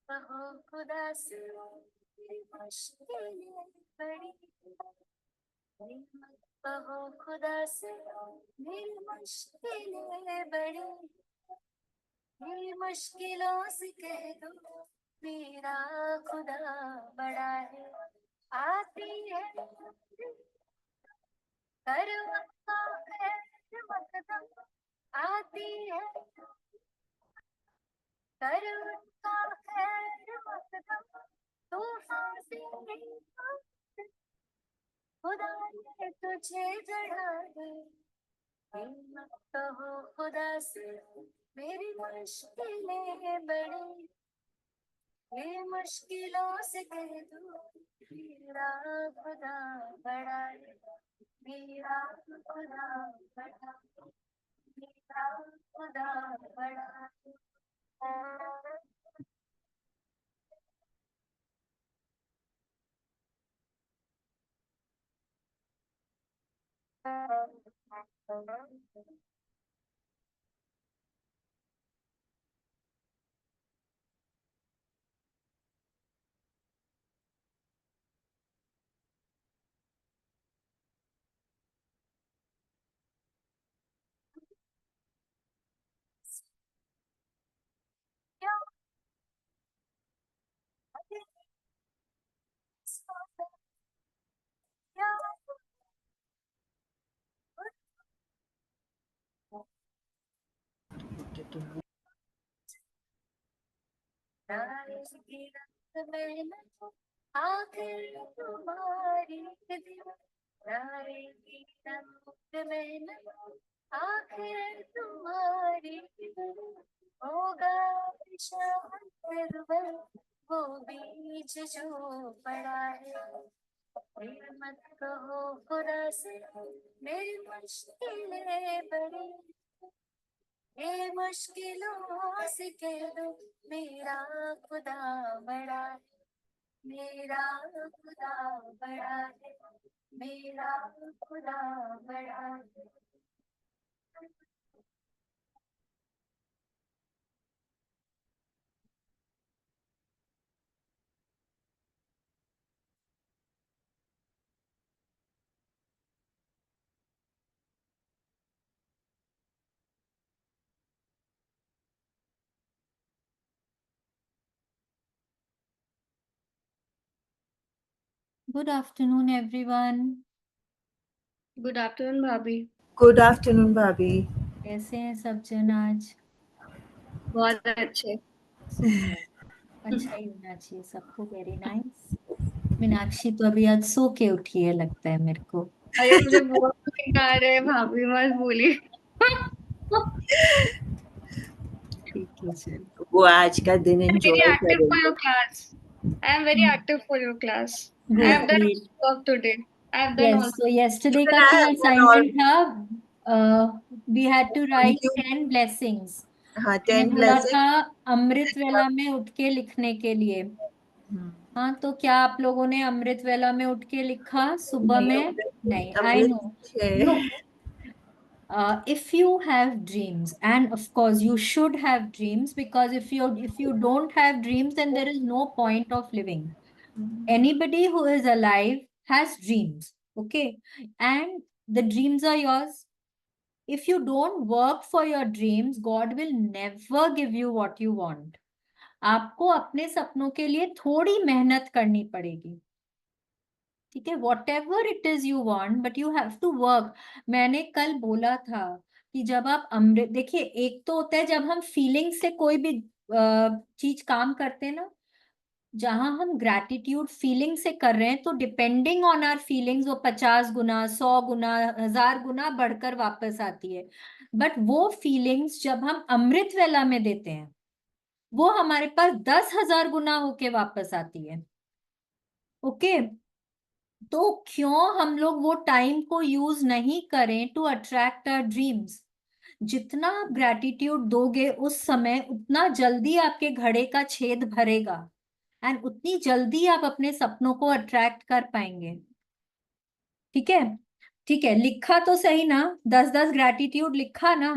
कहो खुदा से मेरी मुश्किलें बड़ी, कहो खुदा से मेरी मुश्किलें बड़ी, मेरी मुश्किलों से कह दो मेरा खुदा बड़ा है। आती है कर वक्ता खैर मकदम, आती है कर वक्ता खैर मकदम, तूफान से खुदा ने तुझे जड़ा दे। हिम्मत कहो खुदा से मेरी मुश्किलें बड़ी, ये मुश्किलों से कह दो मेरा खुदा बड़ा है, मेरा खुदा बड़ा, मेरा खुदा बड़ा है। आखिर तुम्हारी दिन रहेगी मेहनत, आखिर तुम्हारी होगा शायद वो बीज जो पड़ा है। फिर मत कहो खुदा से मेरी मुश्किलें बड़ी, ये मुश्किलों से कह दो मेरा खुदा बड़ा है, मेरा खुदा बड़ा है, मेरा खुदा बड़ा है। Good afternoon, everyone. Good afternoon भाभी। गुड आफ्टरनून भाभी। कैसे हैं सब जन आज? बहुत अच्छे। सुंदर। अच्छा ही होना चाहिए सबको। Very nice. मीनाक्षी तो अभी आज सो के उठी है लगता है मेरे को। अरे मुझे बहुत नींद आ रहे भाभी, मत बोलिए। ठीक है चलो। वो आज का दिन I'm enjoy very active for करेंगे। your class. I am very active for your class. I Good, have done great. work today. I have done Yes, all. so yesterday Even का I क्या have done all. assignment था? We had to write 10 blessings. हाँ, मैंने 10 बोला blessings. था अमृत वेला में उठ के लिखने के लिए। हाँ, तो क्या आप लोगों ने अमृत वेला में उठ के लिखा सुबह में? नहीं, I know. Look, if you have dreams, and of course you should have dreams, because if you don't have dreams, then there is no point of living. Anybody who is alive has dreams, okay? And the dreams are yours. If you don't work for your dreams, God will never give you what you want. आपको अपने सपनों के लिए थोड़ी मेहनत करनी पड़ेगी, ठीक है? Whatever it is you want, but you have to work. मैंने कल बोला था कि जब आप अमृत, देखिए, एक तो होता है जब हम फीलिंग से कोई भी चीज काम करते हैं ना, जहां हम ग्रैटिट्यूड फीलिंग से कर रहे हैं, तो डिपेंडिंग ऑन आर फीलिंग्स वो 50 गुना, 100 गुना, 1000 गुना बढ़कर वापस आती है। बट वो फीलिंग्स जब हम अमृत वेला में देते हैं, वो हमारे पास 10,000 गुना होके वापस आती है। ओके, तो क्यों हम लोग वो टाइम को यूज नहीं करें टू अट्रैक्ट आवर ड्रीम्स? जितना आप ग्रैटिट्यूड दोगे उस समय, उतना जल्दी आपके घड़े का छेद भरेगा, एंड उतनी जल्दी आप अपने सपनों को अट्रैक्ट कर पाएंगे। ठीक है? ठीक है, लिखा तो सही ना? 10-10 ग्रैटिट्यूड लिखा ना?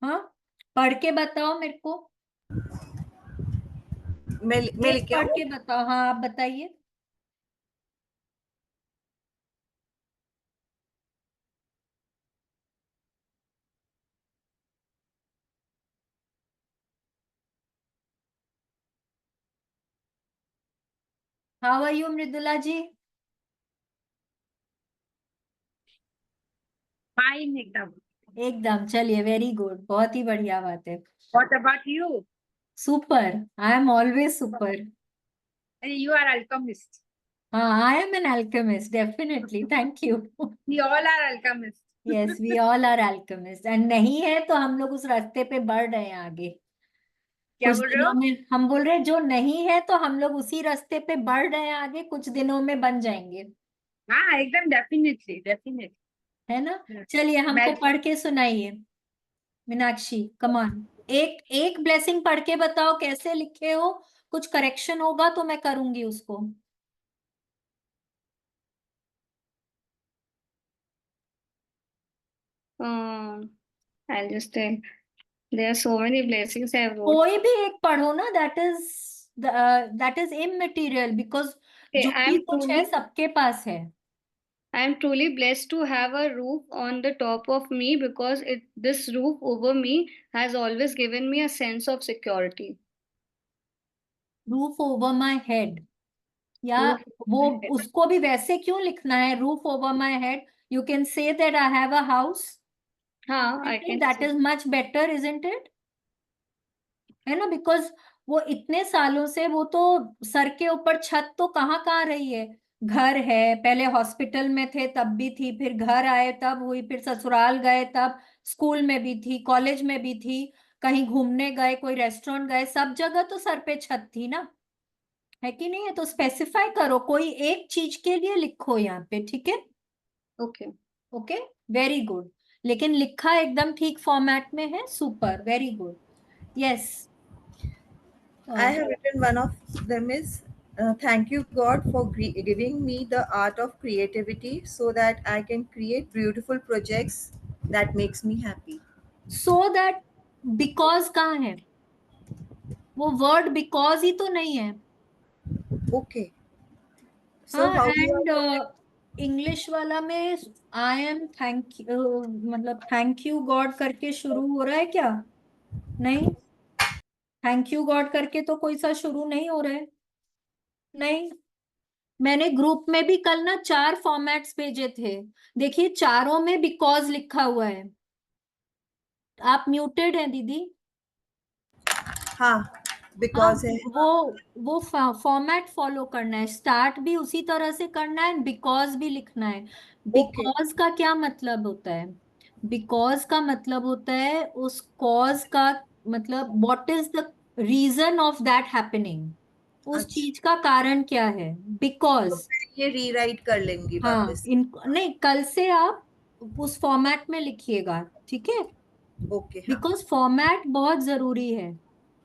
हाँ, पढ़ के बताओ मेरे को। मैं लिख के पढ़ आऊं? के बताओ। हाँ आप बताइए। How are you Mridula ji? Fine, एकदम. एकदम, चलिए, वेरी गुड, बहुत ही बढ़िया बात है। What about you? Super, I am always super. You are alchemist. हाँ, I am an alchemist, definitely, thank you. We all are alchemists. Yes, we all are alchemist, and नहीं है तो हम लोग उस रास्ते पे बढ़ रहे हैं आगे। क्या कुछ बोल रहे दिनों हो? में हम बोल रहे हैं, जो नहीं है तो हम लोग उसी रास्ते पे बढ़ रहे हैं आगे, कुछ दिनों में बन जाएंगे, हाँ एकदम डेफिनेटली डेफिनेटली. है ना? चलिए, हमको मैं पढ़ के सुनाइए। मीनाक्षी, कम ऑन, एक एक ब्लेसिंग पढ़ के बताओ कैसे लिखे हो। कुछ करेक्शन होगा तो मैं करूंगी उसको। I'll just tell. There are so many blessings I wrote. कोई भी एक पढ़ो ना, that is immaterial, because Okay, जो भी कुछ है सबके पास है। I am truly blessed to have a roof on the top of me because this roof over me has always given me a sense of security. Roof over my head, या Roof over वो my head. उसको भी वैसे क्यों लिखना है, roof over my head? You can say that I have a house, हाँ, I can that say. Is much better, isn't it? है ना? बिकॉज वो इतने सालों से, वो तो सर के ऊपर छत तो कहाँ कहाँ रही है, घर है, पहले हॉस्पिटल में थे तब भी थी, फिर घर आए तब हुई, फिर ससुराल गए तब, स्कूल में भी थी, कॉलेज में भी थी, कहीं घूमने गए, कोई रेस्टोरेंट गए, सब जगह तो सर पे छत थी ना, है कि नहीं? है तो स्पेसिफाई करो, कोई एक चीज के लिए लिखो यहाँ पे, ठीक है? Okay. ओके, वेरी गुड, लेकिन लिखा एकदम ठीक फॉर्मेट में है, super, very good, yes. I have written one of them is thank you God for giving me the art of creativity so that I can create beautiful projects that makes me happy. So that, because कहाँ है? वो word because he तो नहीं है। Okay. So हाँ, how you and are? English वाला में I am thank मतलब थैंक यू गॉड करके शुरू हो रहा है क्या? नहीं, थैंक यू गॉड करके तो कोई सा शुरू नहीं हो रहा है। नहीं, मैंने ग्रुप में भी कल ना 4 फॉर्मेट्स भेजे थे, देखिए चारों में बिकॉज लिखा हुआ है। आप म्यूटेड हैं दीदी। हाँ, हाँ, because है. वो फॉर्मेट फॉलो करना है, स्टार्ट भी उसी तरह से करना है, बिकॉज भी लिखना है। Okay. बिकॉज का क्या मतलब होता है? बिकॉज का मतलब होता है उस कॉज का, मतलब what is the reason of that happening, उस अच्छा, चीज का कारण क्या है, तो बिकॉज। मैं ये रीराइट कर लेंगी हाँ, वापस. इन नहीं, कल से आप उस फॉर्मेट में लिखिएगा, ठीक है? ओके, हाँ बिकॉज फॉर्मेट बहुत जरूरी है।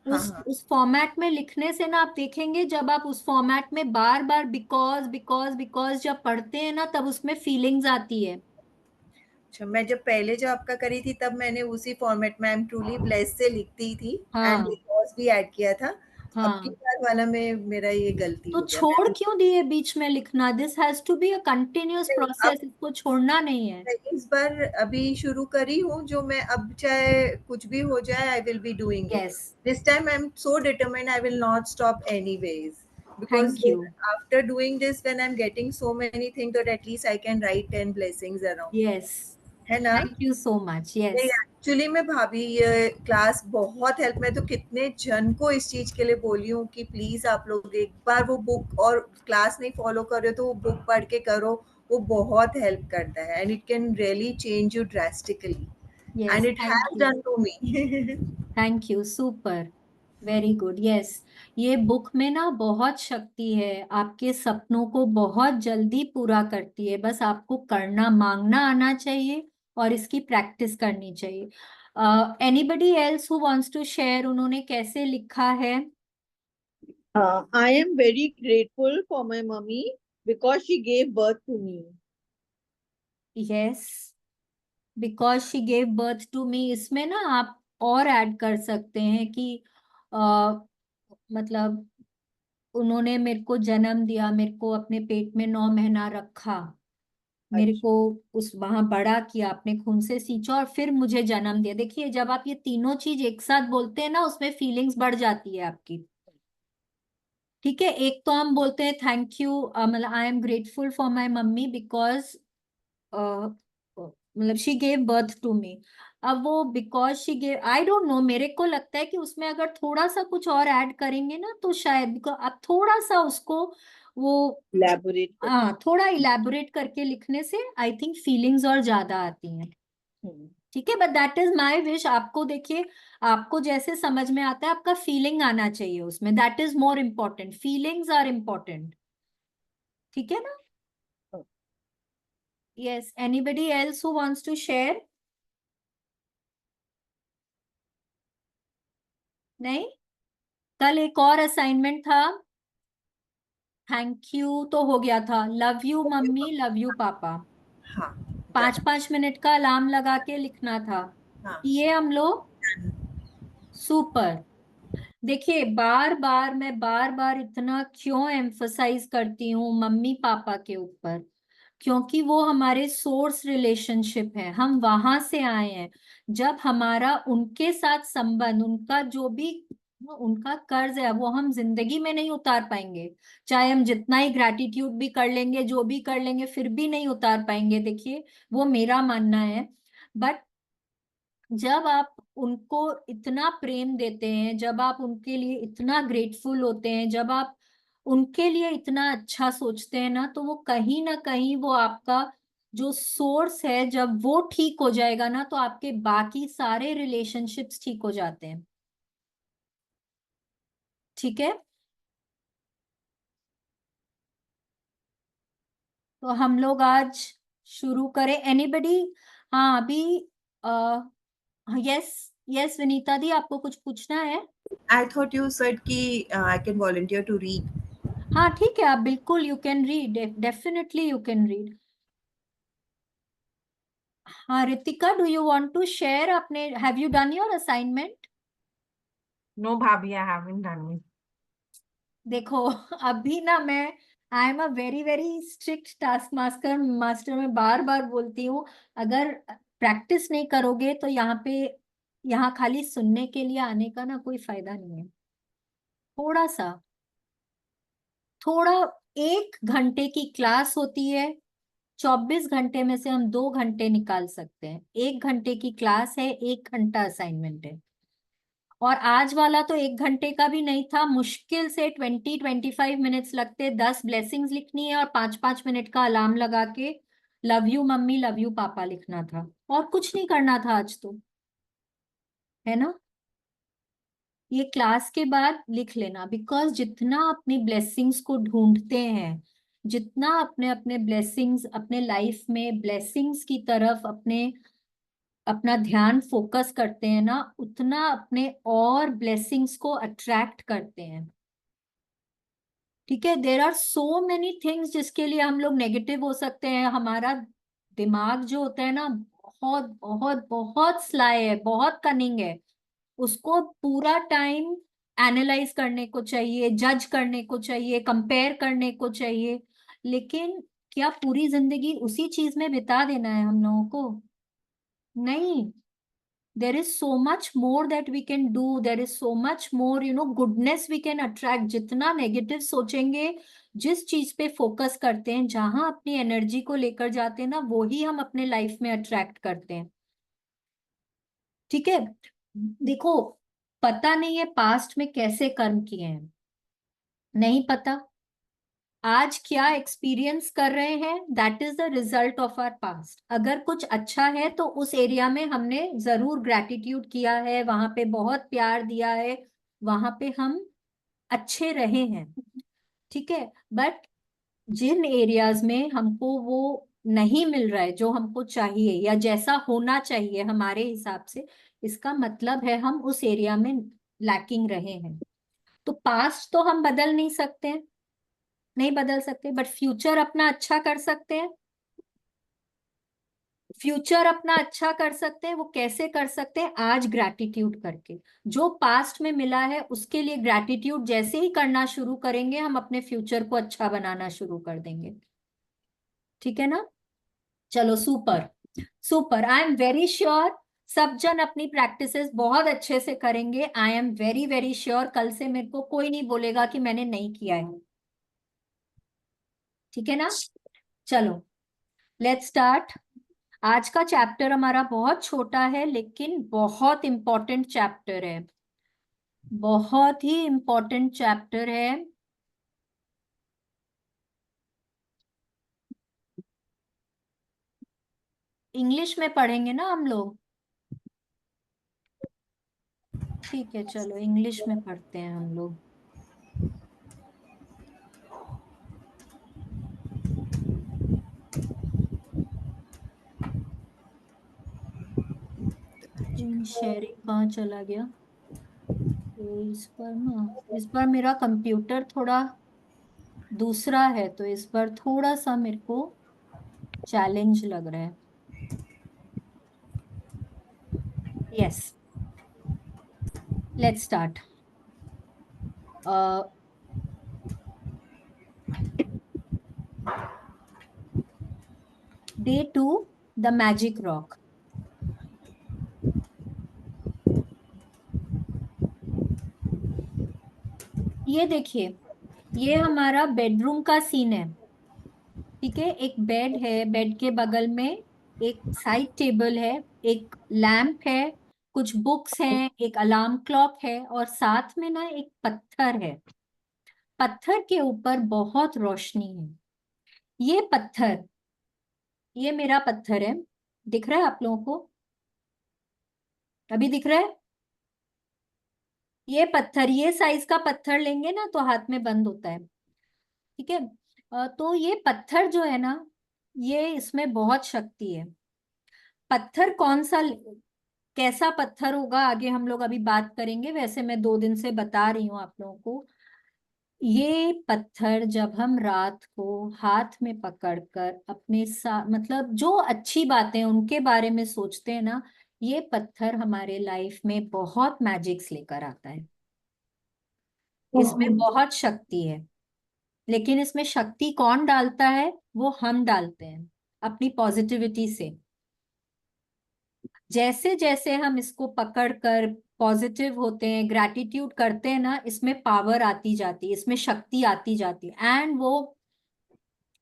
हाँ उस हाँ. उस फॉर्मेट में लिखने से ना, आप देखेंगे जब आप उस फॉर्मेट में बार बार बिकॉज बिकॉज बिकॉज जब पढ़ते हैं ना, तब उसमें फीलिंग्स आती है। अच्छा, मैं जब पहले जो आपका करी थी तब मैंने उसी फॉर्मेट में आई एम ट्रूली ब्लेस्ड से लिखती थी एंड हाँ बिकॉज भी ऐड किया था. अब की हाँ, बार वाला में मेरा ये गलती तो हो गया. छोड़ क्यों दिए बीच में लिखना? This has to be a continuous मैं अब प्रोसेस, इसको छोड़ना नहीं है। इस बार अभी शुरू करी हूँ जो मैं अब चाहे कुछ भी हो जाए I will be doing it. Yes, This time I'm so determined I will not stop anyways because thank you. after doing this when I'm getting so many things that at least I can write 10 blessings around. Yes, है ना? Thank you so much. नहीं yes, actually में भाभी ये class बहुत help, मैं तो कितने जन को इस चीज के लिए बोली हूँ कि प्लीज आप लोग एक बार वो बुक, और क्लास नहीं फॉलो कर रहे हो तो वो बुक पढ़ के करो, वो बहुत हेल्प करता है and it can really change you drastically and yes, it thank has you, done to me. Thank you, super, very good, yes. ये बुक में ना बहुत शक्ति है, आपके सपनों को बहुत जल्दी पूरा करती है, बस आपको करना, मांगना आना चाहिए और इसकी प्रैक्टिस करनी चाहिए। Anybody else who wants to share, उन्होंने कैसे लिखा है? I am very grateful for my mummy because she gave birth to me. Yes, because she gave birth to me, इसमें ना आप और ऐड कर सकते हैं कि मतलब उन्होंने मेरे को जन्म दिया, मेरे को अपने पेट में 9 महीना रखा, मेरे को उस वहां बड़ा किया, अपने खून से सींचा और फिर मुझे जन्म दिया। देखिए जब आप ये तीनों चीज एक साथ बोलते हैं ना, उसमें फीलिंग्स बढ़ जाती है आपकी। ठीक है, एक तो हम बोलते हैं थैंक यू, मतलब I am grateful for my mummy because मतलब she gave birth to me. अब वो because she gave, I don't know, मेरे को लगता है कि उसमें अगर थोड़ा सा कुछ और ऐड करेंगे ना तो शायद आप थोड़ा सा उसको वो elaborate कर। हाँ थोड़ा इलेबोरेट करके लिखने से आई थिंक फीलिंग्स और ज्यादा आती हैं। ठीक है, but that is my wish. आपको देखिए, आपको जैसे समझ में आता है, आपका फीलिंग आना चाहिए उसमें, that is more important, feelings are important. ठीक है ना? Yes, anybody else who wants to share? नहीं? कल एक और असाइनमेंट था, थैंक यू तो हो गया था, love you mummy love you पापा, हाँ 5-5 मिनट का अलार्म लगा के लिखना था। हाँ ये हम लोग सुपर। देखिए मैं बार बार इतना क्यों एम्फसाइज करती हूँ मम्मी पापा के ऊपर, क्योंकि वो हमारे सोर्स रिलेशनशिप है, हम वहां से आए हैं। जब हमारा उनके साथ संबंध, उनका जो भी उनका कर्ज है वो हम जिंदगी में नहीं उतार पाएंगे, चाहे हम जितना ही ग्रैटिट्यूड भी कर लेंगे, जो भी कर लेंगे, फिर भी नहीं उतार पाएंगे। देखिए वो मेरा मानना है। बट जब आप उनको इतना प्रेम देते हैं, जब आप उनके लिए इतना ग्रेटफुल होते हैं, जब आप उनके लिए इतना अच्छा सोचते हैं ना, तो वो कहीं ना कहीं वो आपका जो सोर्स है, जब वो ठीक हो जाएगा ना, तो आपके बाकी सारे रिलेशनशिप्स ठीक हो जाते हैं। ठीक है, तो हम लोग आज शुरू करें, एनीबडी? हाँ अभी यस, यस विनीता दी, आपको कुछ पूछना है? I thought you said कि I can volunteer to read. हाँ ठीक है, आप बिल्कुल, you can read, definitely you can read. हाँ Ritika, do you want to share? आपने, have you done your assignment? No, Bhabhi, I haven't done it. देखो अभी ना मैं, I am a very very strict task master master, मैं बार बार बोलती हूँ, अगर प्रैक्टिस नहीं करोगे तो यहाँ पे, यहाँ खाली सुनने के लिए आने का ना कोई फायदा नहीं है। थोड़ा सा, थोड़ा, 1 घंटे की क्लास होती है, 24 घंटे में से हम 2 घंटे निकाल सकते हैं। 1 घंटे की क्लास है, 1 घंटा असाइनमेंट है। और आज वाला तो 1 घंटे का भी नहीं था, मुश्किल से 20-25 मिनट्स लगते, 10 ब्लेसिंग्स लिखनी है और 5-5 मिनट का अलार्म लगा के love you mummy love you पापा लिखना था, और कुछ नहीं करना था आज तो, है ना? ये क्लास के बाद लिख लेना, बिकॉज जितना अपनी ब्लेसिंग्स को ढूंढते हैं, जितना अपने अपने ब्लेसिंग्स, अपने लाइफ में ब्लेसिंग्स की तरफ अपने अपना ध्यान फोकस करते हैं ना, उतना अपने और ब्लेसिंग्स को अट्रैक्ट करते हैं। ठीक है, there are so many things जिसके लिए हम लोग नेगेटिव हो सकते हैं। हमारा दिमाग जो होता है ना, बहुत बहुत बहुत स्लाई है, बहुत कनिंग है, उसको पूरा टाइम एनालाइज करने को चाहिए, जज करने को चाहिए, कंपेयर करने को चाहिए। लेकिन क्या पूरी जिंदगी उसी चीज में बिता देना है हम लोगों को? नहीं, there is so much more that we can do, there is so much more goodness we can attract। जितना नेगेटिव सोचेंगे, जिस चीज पे फोकस करते हैं, जहां अपनी एनर्जी को लेकर जाते हैं ना, वो ही हम अपने लाइफ में अट्रैक्ट करते हैं। ठीक है, देखो, पता नहीं है पास्ट में कैसे कर्म किए हैं, नहीं पता, आज क्या एक्सपीरियंस कर रहे हैं, that is the result of our past. अगर कुछ अच्छा है तो उस एरिया में हमने जरूर ग्रैटिट्यूड किया है, वहां पे बहुत प्यार दिया है, वहां पे हम अच्छे रहे हैं। ठीक है, बट जिन एरियाज में हमको वो नहीं मिल रहा है जो हमको चाहिए या जैसा होना चाहिए हमारे हिसाब से, इसका मतलब है हम उस एरिया में लैकिंग रहे हैं। तो पास्ट तो हम बदल नहीं सकते हैं, नहीं बदल सकते, बट फ्यूचर अपना अच्छा कर सकते हैं। फ्यूचर अपना अच्छा कर सकते हैं, वो कैसे कर सकते हैं? आज ग्रैटिट्यूड करके। जो पास्ट में मिला है उसके लिए ग्रैटिट्यूड जैसे ही करना शुरू करेंगे, हम अपने फ्यूचर को अच्छा बनाना शुरू कर देंगे। ठीक है ना? चलो, super super. I am very sure सब जन अपनी प्रैक्टिसेस बहुत अच्छे से करेंगे। I am very very sure कल से मेरे को कोई नहीं बोलेगा कि मैंने नहीं किया है। ठीक है ना? चलो, लेट्स स्टार्ट। आज का चैप्टर हमारा बहुत छोटा है लेकिन बहुत इंपॉर्टेंट चैप्टर है, बहुत ही इंपॉर्टेंट चैप्टर है। इंग्लिश में पढ़ेंगे ना हम लोग? ठीक है, चलो इंग्लिश में पढ़ते हैं हम लोग। शेयरिंग कहाँ चला गया? तो इस बार मेरा कंप्यूटर थोड़ा दूसरा है, तो इस बार थोड़ा सा मेरे को चैलेंज लग रहा है। Yes, let's start. Day 2, the magic rock. ये देखिए, ये हमारा बेडरूम का सीन है। ठीक है, एक बेड है, बेड के बगल में एक साइड टेबल है, एक लैंप है, कुछ बुक्स हैं, एक अलार्म क्लॉक है और साथ में ना एक पत्थर है। पत्थर के ऊपर बहुत रोशनी है। ये पत्थर, ये मेरा पत्थर है। दिख रहा है आप लोगों को? अभी दिख रहा है? ये पत्थर, ये साइज का पत्थर लेंगे ना तो हाथ में बंद होता है। ठीक है? तो ये पत्थर जो है ना, ये इसमें बहुत शक्ति है। पत्थर कौन सा, कैसा पत्थर होगा आगे हम लोग अभी बात करेंगे। वैसे मैं 2 दिन से बता रही हूँ आप लोगों को। ये पत्थर जब हम रात को हाथ में पकड़कर अपने साथ, मतलब जो अच्छी बातें उनके बारे में सोचते हैं ना, ये पत्थर हमारे लाइफ में बहुत मैजिक्स लेकर आता है। इसमें बहुत शक्ति है, लेकिन इसमें शक्ति कौन डालता है? वो हम डालते हैं अपनी पॉजिटिविटी से। जैसे जैसे हम इसको पकड़कर पॉजिटिव होते हैं, ग्रैटिट्यूड करते हैं ना, इसमें पावर आती जाती है, इसमें शक्ति आती जाती है। एंड वो,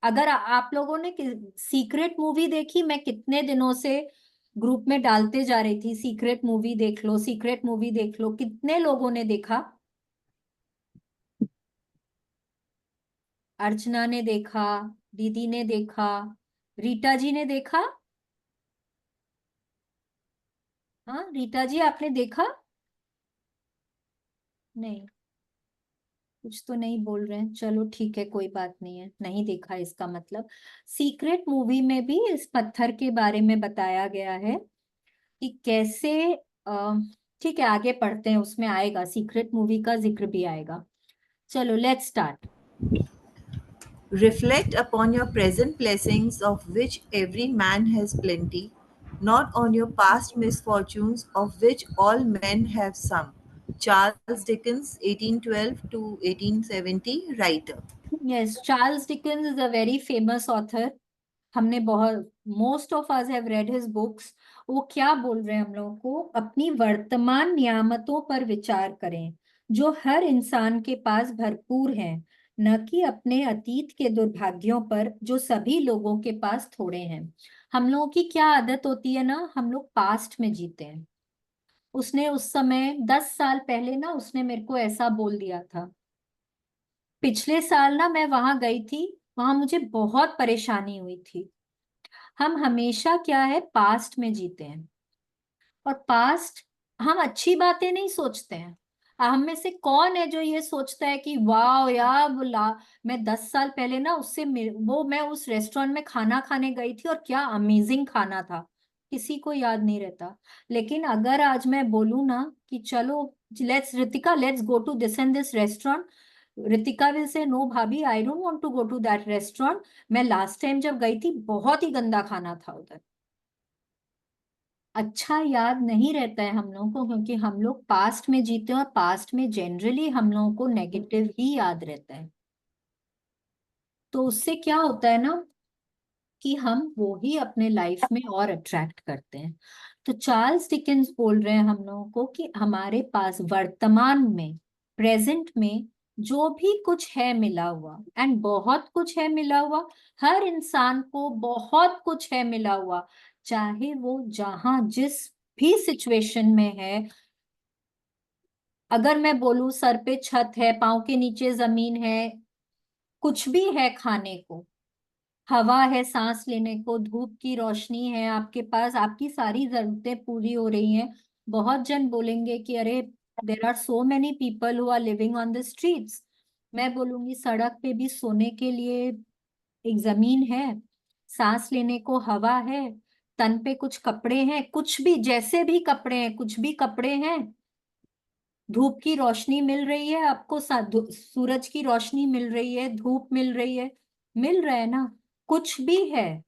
अगर आप लोगों ने सीक्रेट मूवी देखी, मैं कितने दिनों से ग्रुप में डालते जा रही थी, सीक्रेट मूवी देख लो, सीक्रेट मूवी देख लो। कितने लोगों ने देखा? अर्चना ने देखा, दीदी ने देखा, रीटा जी ने देखा। हाँ रीटा जी, आपने देखा? नहीं, कुछ तो नहीं बोल रहे हैं। चलो ठीक है, कोई बात नहीं है, नहीं देखा इसका मतलब। सीक्रेट मूवी में भी इस पत्थर के बारे में बताया गया है कि कैसे। ठीक है, आगे पढ़ते हैं, उसमें आएगा, सीक्रेट मूवी का जिक्र भी आएगा। चलो, let's start. Reflect upon your present blessings, of which every man has plenty, not on your past misfortunes, of which all men have some. Charles Dickens, 1812 to 1870, writer. Yes, Charles Dickens is a very famous author. हमने बहुत, most of us have read his books. वो क्या बोल रहे हैं हम लोगों को? अपनी वर्तमान नियामतों पर विचार करें जो हर इंसान के पास भरपूर हैं, न कि अपने अतीत के दुर्भाग्यों पर जो सभी लोगों के पास थोड़े हैं। हम लोगों की क्या आदत होती है ना, हम लोग पास्ट में जीते हैं। उसने उस समय 10 साल पहले ना, उसने मेरे को ऐसा बोल दिया था। पिछले साल ना मैं वहां गई थी, वहां मुझे बहुत परेशानी हुई थी। हम हमेशा क्या है, पास्ट में जीते हैं। और पास्ट, हम अच्छी बातें नहीं सोचते हैं। हम में से कौन है जो ये सोचता है कि वाह यार, मैं 10 साल पहले ना उससे वो मैं उस रेस्टोरेंट में खाना खाने गई थी और क्या अमेजिंग खाना था। किसी को याद नहीं रहता। लेकिन अगर आज मैं बोलूँ ना कि चलो, let's Ritika, let's go to this and this restaurant, Ritika will say no bhabhi, I don't want to go to that restaurant. मैं लास्ट टाइम जब गई थी बहुत ही गंदा खाना था उधर। अच्छा याद नहीं रहता है हम लोगों को, क्योंकि हम लोग पास्ट में जीते हैं और पास्ट में जनरली हम लोगों को नेगेटिव ही याद रहता है। तो उससे क्या होता है ना कि हम वो ही अपने लाइफ में और अट्रैक्ट करते हैं। तो चार्ल्स डिकेंस बोल रहे हैं हम लोगों को कि हमारे पास वर्तमान में, प्रेजेंट में जो भी कुछ है मिला हुआ, एंड बहुत कुछ है मिला हुआ, हर इंसान को बहुत कुछ है मिला हुआ, चाहे वो जहां जिस भी सिचुएशन में है। अगर मैं बोलूं सर पे छत है, पांव के नीचे जमीन है, कुछ भी है, खाने को हवा है, सांस लेने को धूप की रोशनी है आपके पास, आपकी सारी जरूरतें पूरी हो रही हैं। बहुत जन बोलेंगे कि अरे there are so many people who are living on the streets. मैं बोलूंगी सड़क पे भी सोने के लिए एक जमीन है, सांस लेने को हवा है, तन पे कुछ कपड़े हैं, कुछ भी जैसे भी कपड़े हैं, कुछ भी कपड़े हैं, धूप की रोशनी मिल रही है आपको, सूरज की रोशनी मिल रही है, धूप मिल रही है, मिल रहा है ना, कुछ भी है।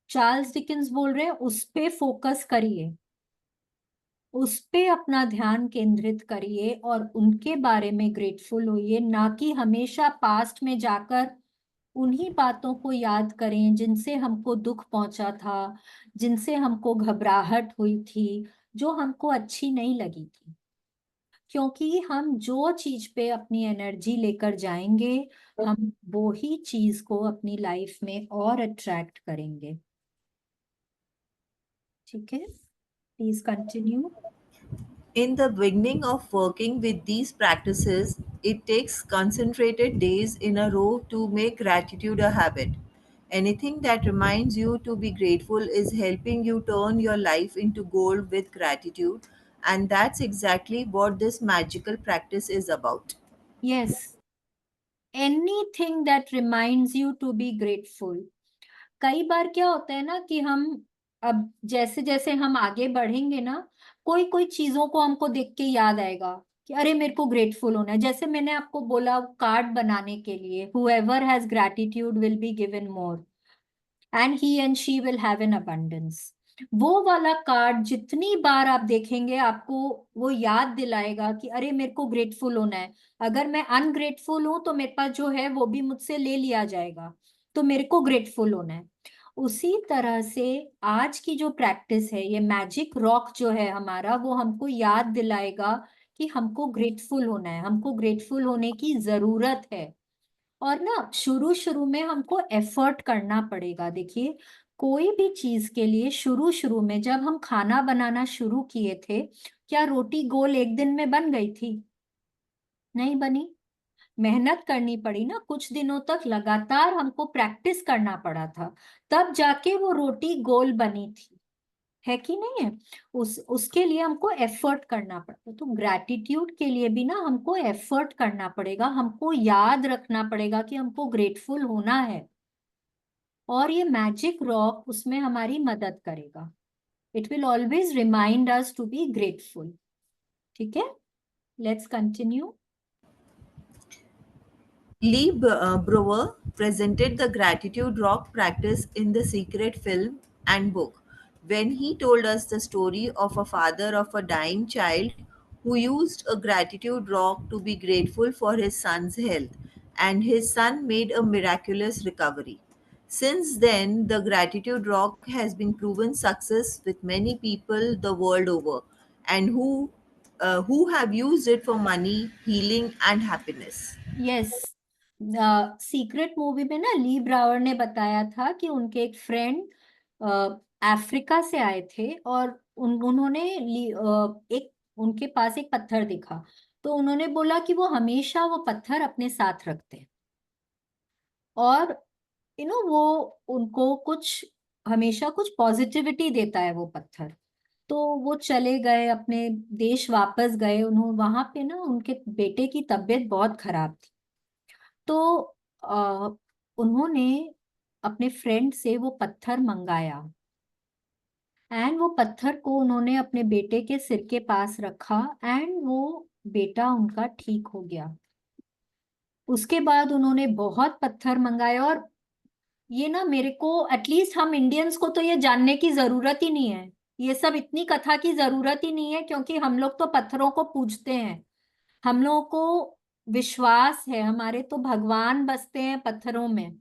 चार्ल्स डिकिंस बोल रहे हैं उस पे फोकस करिए, उस पे अपना ध्यान केंद्रित करिए और उनके बारे में ग्रेटफुल होइए, ना कि हमेशा पास्ट में जाकर उन्हीं बातों को याद करें जिनसे हमको दुख पहुंचा था, जिनसे हमको घबराहट हुई थी, जो हमको अच्छी नहीं लगी थी। क्योंकि हम जो चीज पे अपनी एनर्जी लेकर जाएंगे, हम वो ही चीज को अपनी लाइफ में और अट्रैक्ट करेंगे। ठीक है, please continue. In the beginning of working with these practices, it takes concentrated days in a row to make gratitude a habit. Anything that reminds you to be grateful is helping you turn your life into gold with gratitude, and that's exactly what this magical practice is about. Yes, anything that reminds you to be grateful. कई बार क्या होता है ना कि हम, अब जैसे जैसे हम आगे बढ़ेंगे ना, कोई कोई चीजों को हमको देख के याद आएगा कि अरे मेरे को ग्रेटफुल होना है। जैसे मैंने आपको बोला कार्ड बनाने के लिए, whoever has gratitude will be given more and he and she will have an abundance। वो वाला कार्ड जितनी बार आप देखेंगे आपको वो याद दिलाएगा कि अरे मेरे को ग्रेटफुल होना है। अगर मैं अनग्रेटफुल हूं तो मेरे पास जो है वो भी मुझसे ले लिया जाएगा, तो मेरे को ग्रेटफुल होना है। उसी तरह से आज की जो प्रैक्टिस है, ये मैजिक रॉक जो है हमारा, वो हमको याद दिलाएगा कि हमको ग्रेटफुल होना है, हमको ग्रेटफुल होने की जरूरत है। और ना शुरू शुरू में हमको एफर्ट करना पड़ेगा। देखिए, कोई भी चीज के लिए शुरू शुरू में जब हम खाना बनाना शुरू किए थे, क्या रोटी गोल एक दिन में बन गई थी? नहीं बनी। मेहनत करनी पड़ी ना, कुछ दिनों तक लगातार हमको प्रैक्टिस करना पड़ा था, तब जाके वो रोटी गोल बनी थी, है कि नहीं है? उसके लिए हमको एफर्ट करना पड़ता। तो ग्रैटिट्यूड के लिए भी ना हमको एफर्ट करना पड़ेगा, हमको याद रखना पड़ेगा कि हमको ग्रेटफुल होना है। और ये मैजिक रॉक उसमें हमारी मदद करेगा। It will always remind us to be grateful. ठीक है, let's continue. Lee Brower presented the gratitude rock practice in the secret film and book when he told us the story of a father of a dying child who used a gratitude rock to be grateful for his son's health, and his son made a miraculous recovery. Since then, the gratitude rock has been proven success with many people the world over, and who have used it for money, healing, and happiness. Yes, secret movie में ना ली Broward ने बताया था कि उनके एक friend Africa से आए थे और उन्होंने एक, उनके पास एक पत्थर दिखा, तो उन्होंने बोला कि वो हमेशा वो पत्थर अपने साथ रखते हैं और वो उनको कुछ, हमेशा कुछ पॉजिटिविटी देता है वो पत्थर। तो वो चले गए, अपने देश वापस गए, उन्होंने वहां पे ना उनके बेटे की तबीयत बहुत खराब थी। तो आ, उन्होंने अपने फ्रेंड से वो पत्थर मंगाया एंड वो पत्थर को उन्होंने अपने बेटे के सिर के पास रखा एंड वो बेटा उनका ठीक हो गया। उसके बाद उन्होंने बहुत पत्थर मंगाए और ये ना मेरे को, एटलीस्ट हम इंडियंस को तो ये जानने की जरूरत ही नहीं है ये सब इतनी कथा की जरूरत ही नहीं है, क्योंकि हम लोग तो पत्थरों को पूजते हैं, हम लोगों को विश्वास है, हमारे तो भगवान बसते हैं पत्थरों में।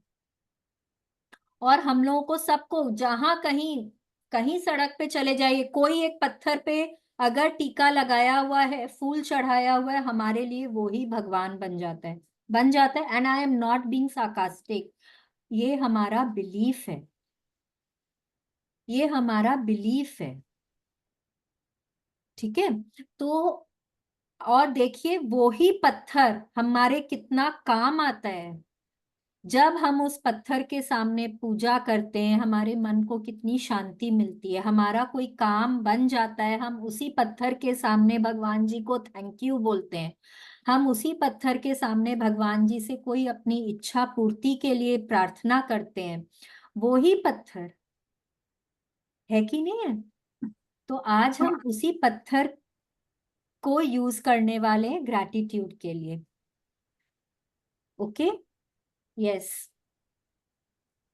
और हम लोगों को सबको, जहां कहीं कहीं सड़क पे चले जाइए, कोई एक पत्थर पे अगर टीका लगाया हुआ है, फूल चढ़ाया हुआ है, हमारे लिए वो ही भगवान बन जाता है, बन जाता है। And I am not being sarcastic, ये हमारा बिलीफ है, ये हमारा बिलीफ है। ठीक है। तो और देखिए वो ही पत्थर हमारे कितना काम आता है, जब हम उस पत्थर के सामने पूजा करते हैं हमारे मन को कितनी शांति मिलती है, हमारा कोई काम बन जाता है, हम उसी पत्थर के सामने भगवान जी को थैंक यू बोलते हैं, हम उसी पत्थर के सामने भगवान जी से कोई अपनी इच्छा पूर्ति के लिए प्रार्थना करते हैं, वो ही पत्थर है कि नहीं है। तो आज हम उसी पत्थर को यूज करने वाले हैं ग्रैटिट्यूड के लिए। Okay, yes,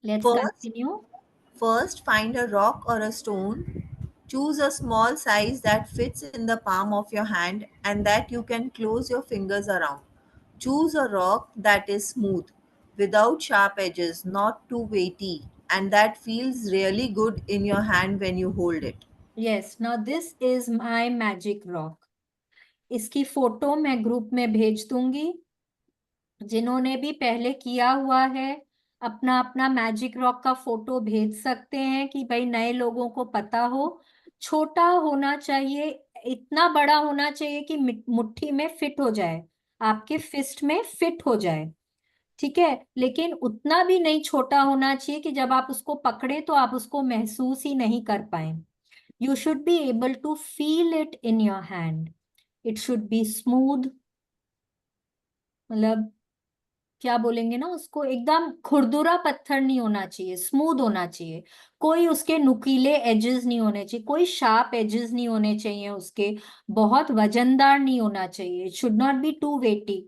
let's First, continue. first find a rock or a stone. Choose a small size that fits in the palm of your hand and that you can close your fingers around. Choose a rock that is smooth, without sharp edges, not too weighty, and that feels really good in your hand when you hold it. Yes, now this is my magic rock. इसकी photo मैं group में भेज दूंगी, जिन्होंने भी पहले किया हुआ है अपना अपना मैजिक रॉक का फोटो भेज सकते हैं, कि भाई नए लोगों को पता हो। छोटा होना चाहिए, इतना बड़ा होना चाहिए कि मुट्ठी में फिट हो जाए, आपके फिस्ट में फिट हो जाए। ठीक है, लेकिन उतना भी नहीं छोटा होना चाहिए कि जब आप उसको पकड़े तो आप उसको महसूस ही नहीं कर पाए। You should be able to feel it in your hand. It should be smooth, मतलब क्या बोलेंगे ना उसको, एकदम खुरदुरा पत्थर नहीं होना चाहिए, स्मूथ होना चाहिए। कोई उसके नुकीले एजेस नहीं होने चाहिए, कोई शार्प एजेस नहीं होने चाहिए उसके, बहुत वजनदार नहीं होना चाहिए। It should not be too weighty.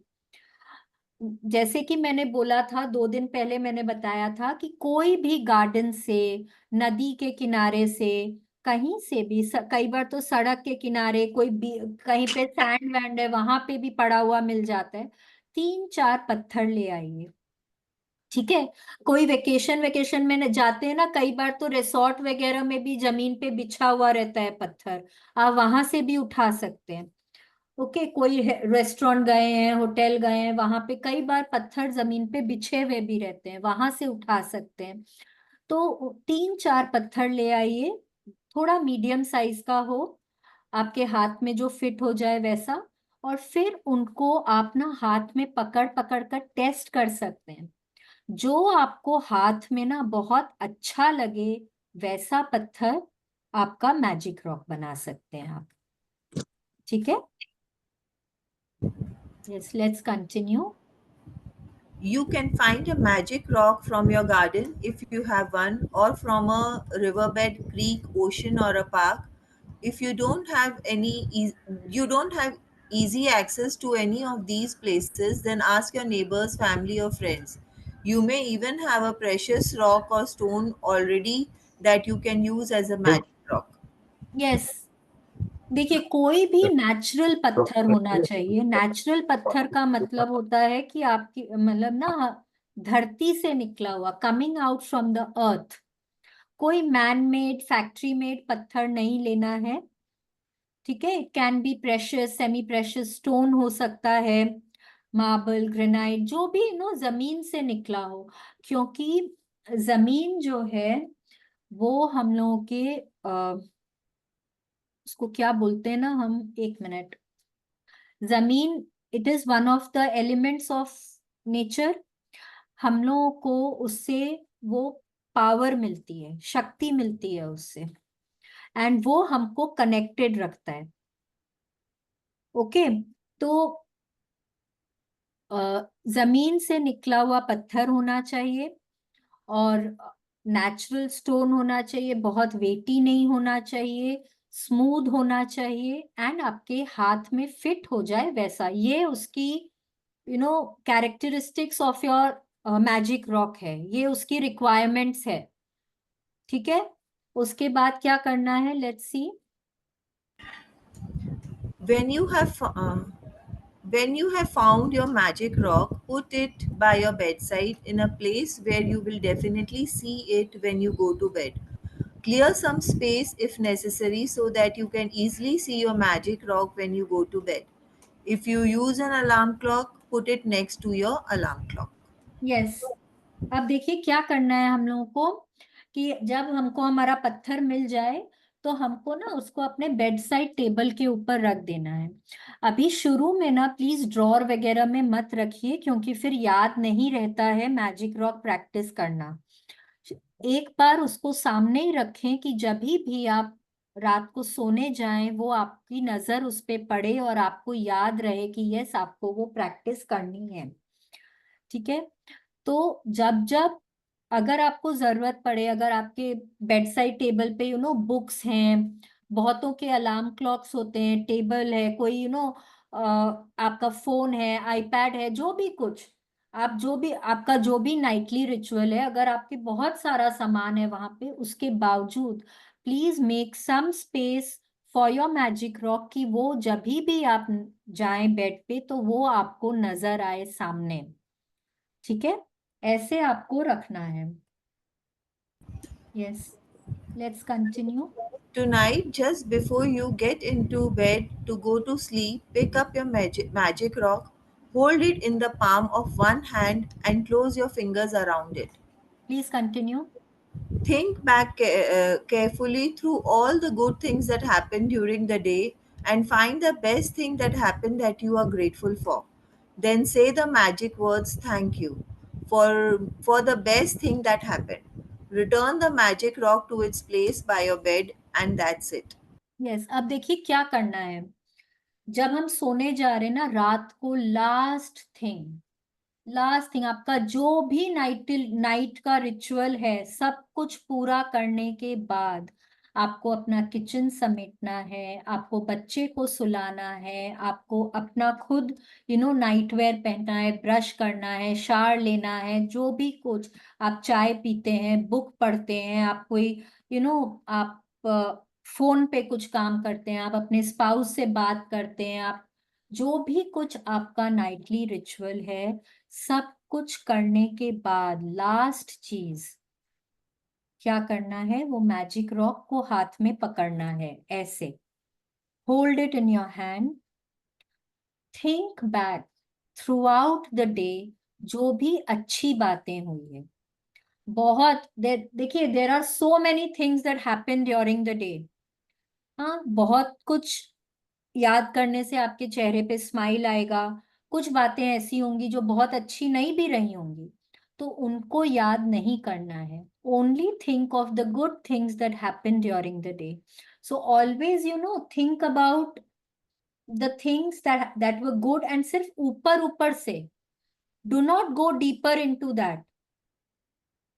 जैसे कि मैंने बोला था 2 दिन पहले, मैंने बताया था कि कोई भी गार्डन से, नदी के किनारे से, कहीं से भी, कई बार तो सड़क के किनारे कोई कहीं पे सैंड वैंड है वहां पे भी पड़ा हुआ मिल जाता है, 3-4 पत्थर ले आइए। ठीक है। कोई वेकेशन वेकेशन में जाते हैं ना, कई बार तो रिसोर्ट वगैरह में भी जमीन पे बिछा हुआ रहता है पत्थर, आप वहां से भी उठा सकते हैं। ओके, कोई रेस्टोरेंट गए हैं, होटल गए हैं, वहां पे कई बार पत्थर जमीन पे बिछे हुए भी रहते हैं, वहां से उठा सकते हैं। तो 3-4 पत्थर ले आइए, थोड़ा मीडियम साइज का हो, आपके हाथ में जो फिट हो जाए वैसा। और फिर उनको आप ना हाथ में पकड़ पकड़ कर टेस्ट कर सकते हैं, जो आपको हाथ में ना बहुत अच्छा लगे वैसा पत्थर आपका मैजिक रॉक बना सकते हैं आप। ठीक है, yes, let's continue. You can find a magic rock from your garden if you have one, or from a riverbed, creek, ocean, or a park. If you don't have easy access to any of these places, then ask your neighbors, family, or friends. You may even have a precious rock or stone already that you can use as a magic rock. Yes, देखिए कोई भी natural पत्थर होना चाहिए। Natural पत्थर का मतलब होता है कि आपकी, मतलब ना, धरती से निकला हुआ, coming out from the earth. कोई मैन मेड, फैक्ट्री मेड पत्थर नहीं लेना है। ठीक है, it can be precious, semi precious stone हो सकता है, मार्बल, ग्रेनाइट, जो भी जमीन से निकला हो। क्योंकि जमीन जो है वो हम लोगों के उसको क्या बोलते हैं ना हम, एक मिनट, जमीन, it is one of the elements of nature. हम लोगों को उससे वो पावर मिलती है, शक्ति मिलती है उससे, एंड वो हमको कनेक्टेड रखता है। ओके, तो जमीन से निकला हुआ पत्थर होना चाहिए, और नेचुरल स्टोन होना चाहिए, बहुत वेटी नहीं होना चाहिए, स्मूथ होना चाहिए, एंड आपके हाथ में फिट हो जाए वैसा। ये उसकी characteristics of your magic rock है, ये उसकी रिक्वायरमेंट्स है। ठीक है, उसके बाद क्या करना है, let's see. When you have when you have found your magic rock, put it by your bedside in a place where you will definitely see it when you go to bed. Clear some space if necessary so that you can easily see your magic rock when you go to bed. If you use an alarm clock, put it next to your alarm clock. Yes. अब देखिए क्या करना है हम लोगों को, कि जब हमको हमारा पत्थर मिल जाए तो हमको ना उसको अपने बेड साइड टेबल के ऊपर रख देना है. अभी शुरू में ना प्लीज ड्रॉर वगैरह में मत रखिए, क्योंकि फिर याद नहीं रहता है मैजिक रॉक प्रैक्टिस करना. एक बार उसको सामने ही रखें कि जब भी आप रात को सोने जाएं वो आपकी नजर उस पे पड़े और आपको याद रहे कि यस आपको वो प्रैक्टिस करनी है. ठीक है. तो जब जब अगर आपको जरूरत पड़े, अगर आपके बेड साइड टेबल पे बुक्स हैं, बहुतों के अलार्म क्लॉक्स होते हैं, टेबल है, कोई आपका फोन है, आईपैड है, जो भी कुछ आप जो भी आपका जो भी नाइटली रिचुअल है, अगर आपके बहुत सारा सामान है वहां पे, उसके बावजूद please make some space for your magic rock, कि वो जब भी आप जाएं बेड पे तो वो आपको नजर आए सामने. ठीक है, ऐसे आपको रखना है. Yes, let's continue. Tonight, just before you get into bed to go to sleep, pick up your magic rock, hold it in the palm of one hand, and close your fingers around it. Please continue. Think back carefully through all the good things that happened during the day and find the best thing that happened that you are grateful for. Then say the magic words thank you for the best thing that happened. Return the magic rock to its place by your bed and that's it. Yes. अब देखिए क्या करना है. जब हम सोने जा रहे हैं ना रात को, लास्ट थिंग आपका जो भी नाइट का रिचुअल है, सब कुछ पूरा करने के बाद आपको अपना किचन समेटना है, आपको बच्चे को सुलाना है, आपको अपना खुद नाइट वेयर पहनना है, ब्रश करना है, शावर लेना है, जो भी कुछ आप चाय पीते हैं, बुक पढ़ते हैं, आप कोई आप फोन पे कुछ काम करते हैं, आप अपने स्पाउस से बात करते हैं, आप जो भी कुछ आपका नाइटली रिचुअल है, सब कुछ करने के बाद लास्ट चीज क्या करना है, वो मैजिक रॉक को हाथ में पकड़ना है ऐसे. Hold it in your hand. Think back throughout the day, जो भी अच्छी बातें हुई है. देखिए there are so many things that happen during the day. हाँ, बहुत कुछ याद करने से आपके चेहरे पे स्माइल आएगा. कुछ बातें ऐसी होंगी जो बहुत अच्छी नहीं भी रही होंगी, तो उनको याद नहीं करना है. Only think of the good things that happen during the day. So always think about the things that were good, and सिर्फ ऊपर ऊपर से, do not go deeper into that.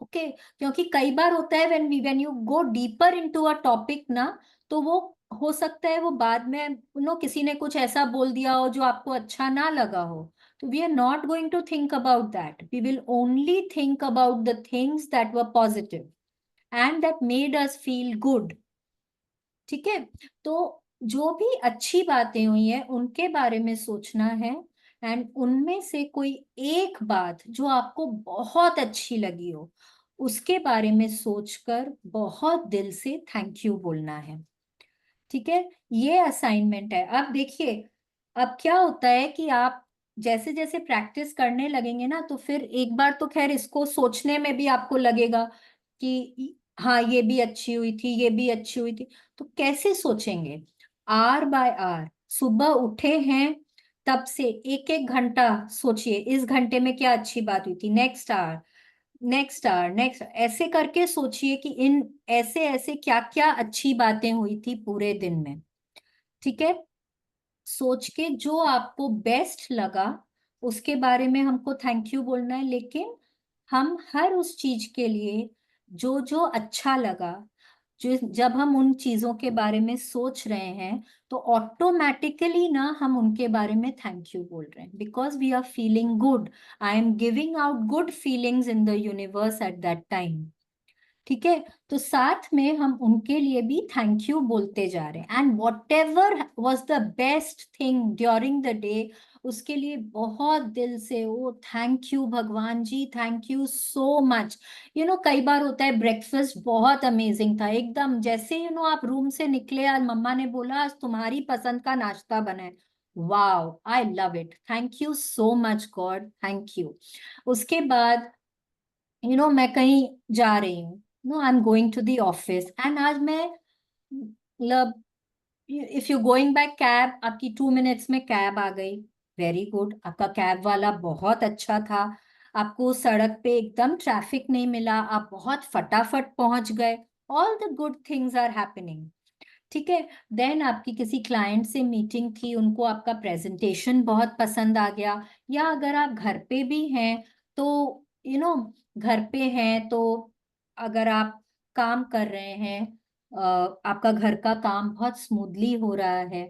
Okay, क्योंकि कई बार होता है when you go deeper into a topic ना, तो वो हो सकता है वो बाद में किसी ने कुछ ऐसा बोल दिया हो जो आपको अच्छा ना लगा हो. तो we are not going to think about that. We will only think about the things that were positive and that made us feel good. ठीक है. तो जो भी अच्छी बातें हुई हैं उनके बारे में सोचना है, एंड उनमें से कोई एक बात जो आपको बहुत अच्छी लगी हो उसके बारे में सोचकर बहुत दिल से थैंक यू बोलना है. ठीक है, ये असाइनमेंट है. अब देखिए, अब क्या होता है कि आप जैसे जैसे प्रैक्टिस करने लगेंगे ना, तो फिर एक बार तो खैर इसको सोचने में भी आपको लगेगा कि हाँ ये भी अच्छी हुई थी, ये भी अच्छी हुई थी. तो कैसे सोचेंगे, आवर बाय आवर. सुबह उठे हैं तब से एक एक घंटा सोचिए, इस घंटे में क्या अच्छी बात हुई थी, next hour, next hour, next, ऐसे करके सोचिए कि इन ऐसे ऐसे क्या क्या अच्छी बातें हुई थी पूरे दिन में. ठीक है. सोच के जो आपको बेस्ट लगा उसके बारे में हमको थैंक यू बोलना है, लेकिन हम हर उस चीज के लिए जो जो अच्छा लगा, जो जब हम उन चीजों के बारे में सोच रहे हैं तो ऑटोमेटिकली ना हम उनके बारे में थैंक यू बोल रहे हैं, because we are feeling good. I am giving out good feelings in the universe at that time. ठीक है, तो साथ में हम उनके लिए भी थैंक यू बोलते जा रहे हैं। And what ever was the best thing during the day, उसके लिए बहुत दिल से ओ थैंक यू भगवान जी, थैंक यू सो मच। कई बार होता है ब्रेकफास्ट बहुत अमेजिंग था एकदम, जैसे आप रूम से निकले, आज मम्मा ने बोला आज तुम्हारी पसंद का नाश्ता बना है, wow I love it, thank you so much God, thank you. उसके बाद मैं कहीं जा रही हूँ, no I am going to the office, and आज मैं मतलब if you going by cab, आपकी 2 मिनट्स में कैब आ गई, वेरी गुड, आपका कैब वाला बहुत अच्छा था, आपको सड़क पे एकदम ट्रैफिक नहीं मिला, आप बहुत फटाफट पहुंच गए, all the good things are happening. ठीक है, देन आपकी किसी क्लाइंट से मीटिंग थी, उनको आपका प्रेजेंटेशन बहुत पसंद आ गया, या अगर आप घर पे भी हैं तो घर पे हैं तो अगर आप काम कर रहे हैं, आपका घर का काम बहुत स्मूथली हो रहा है,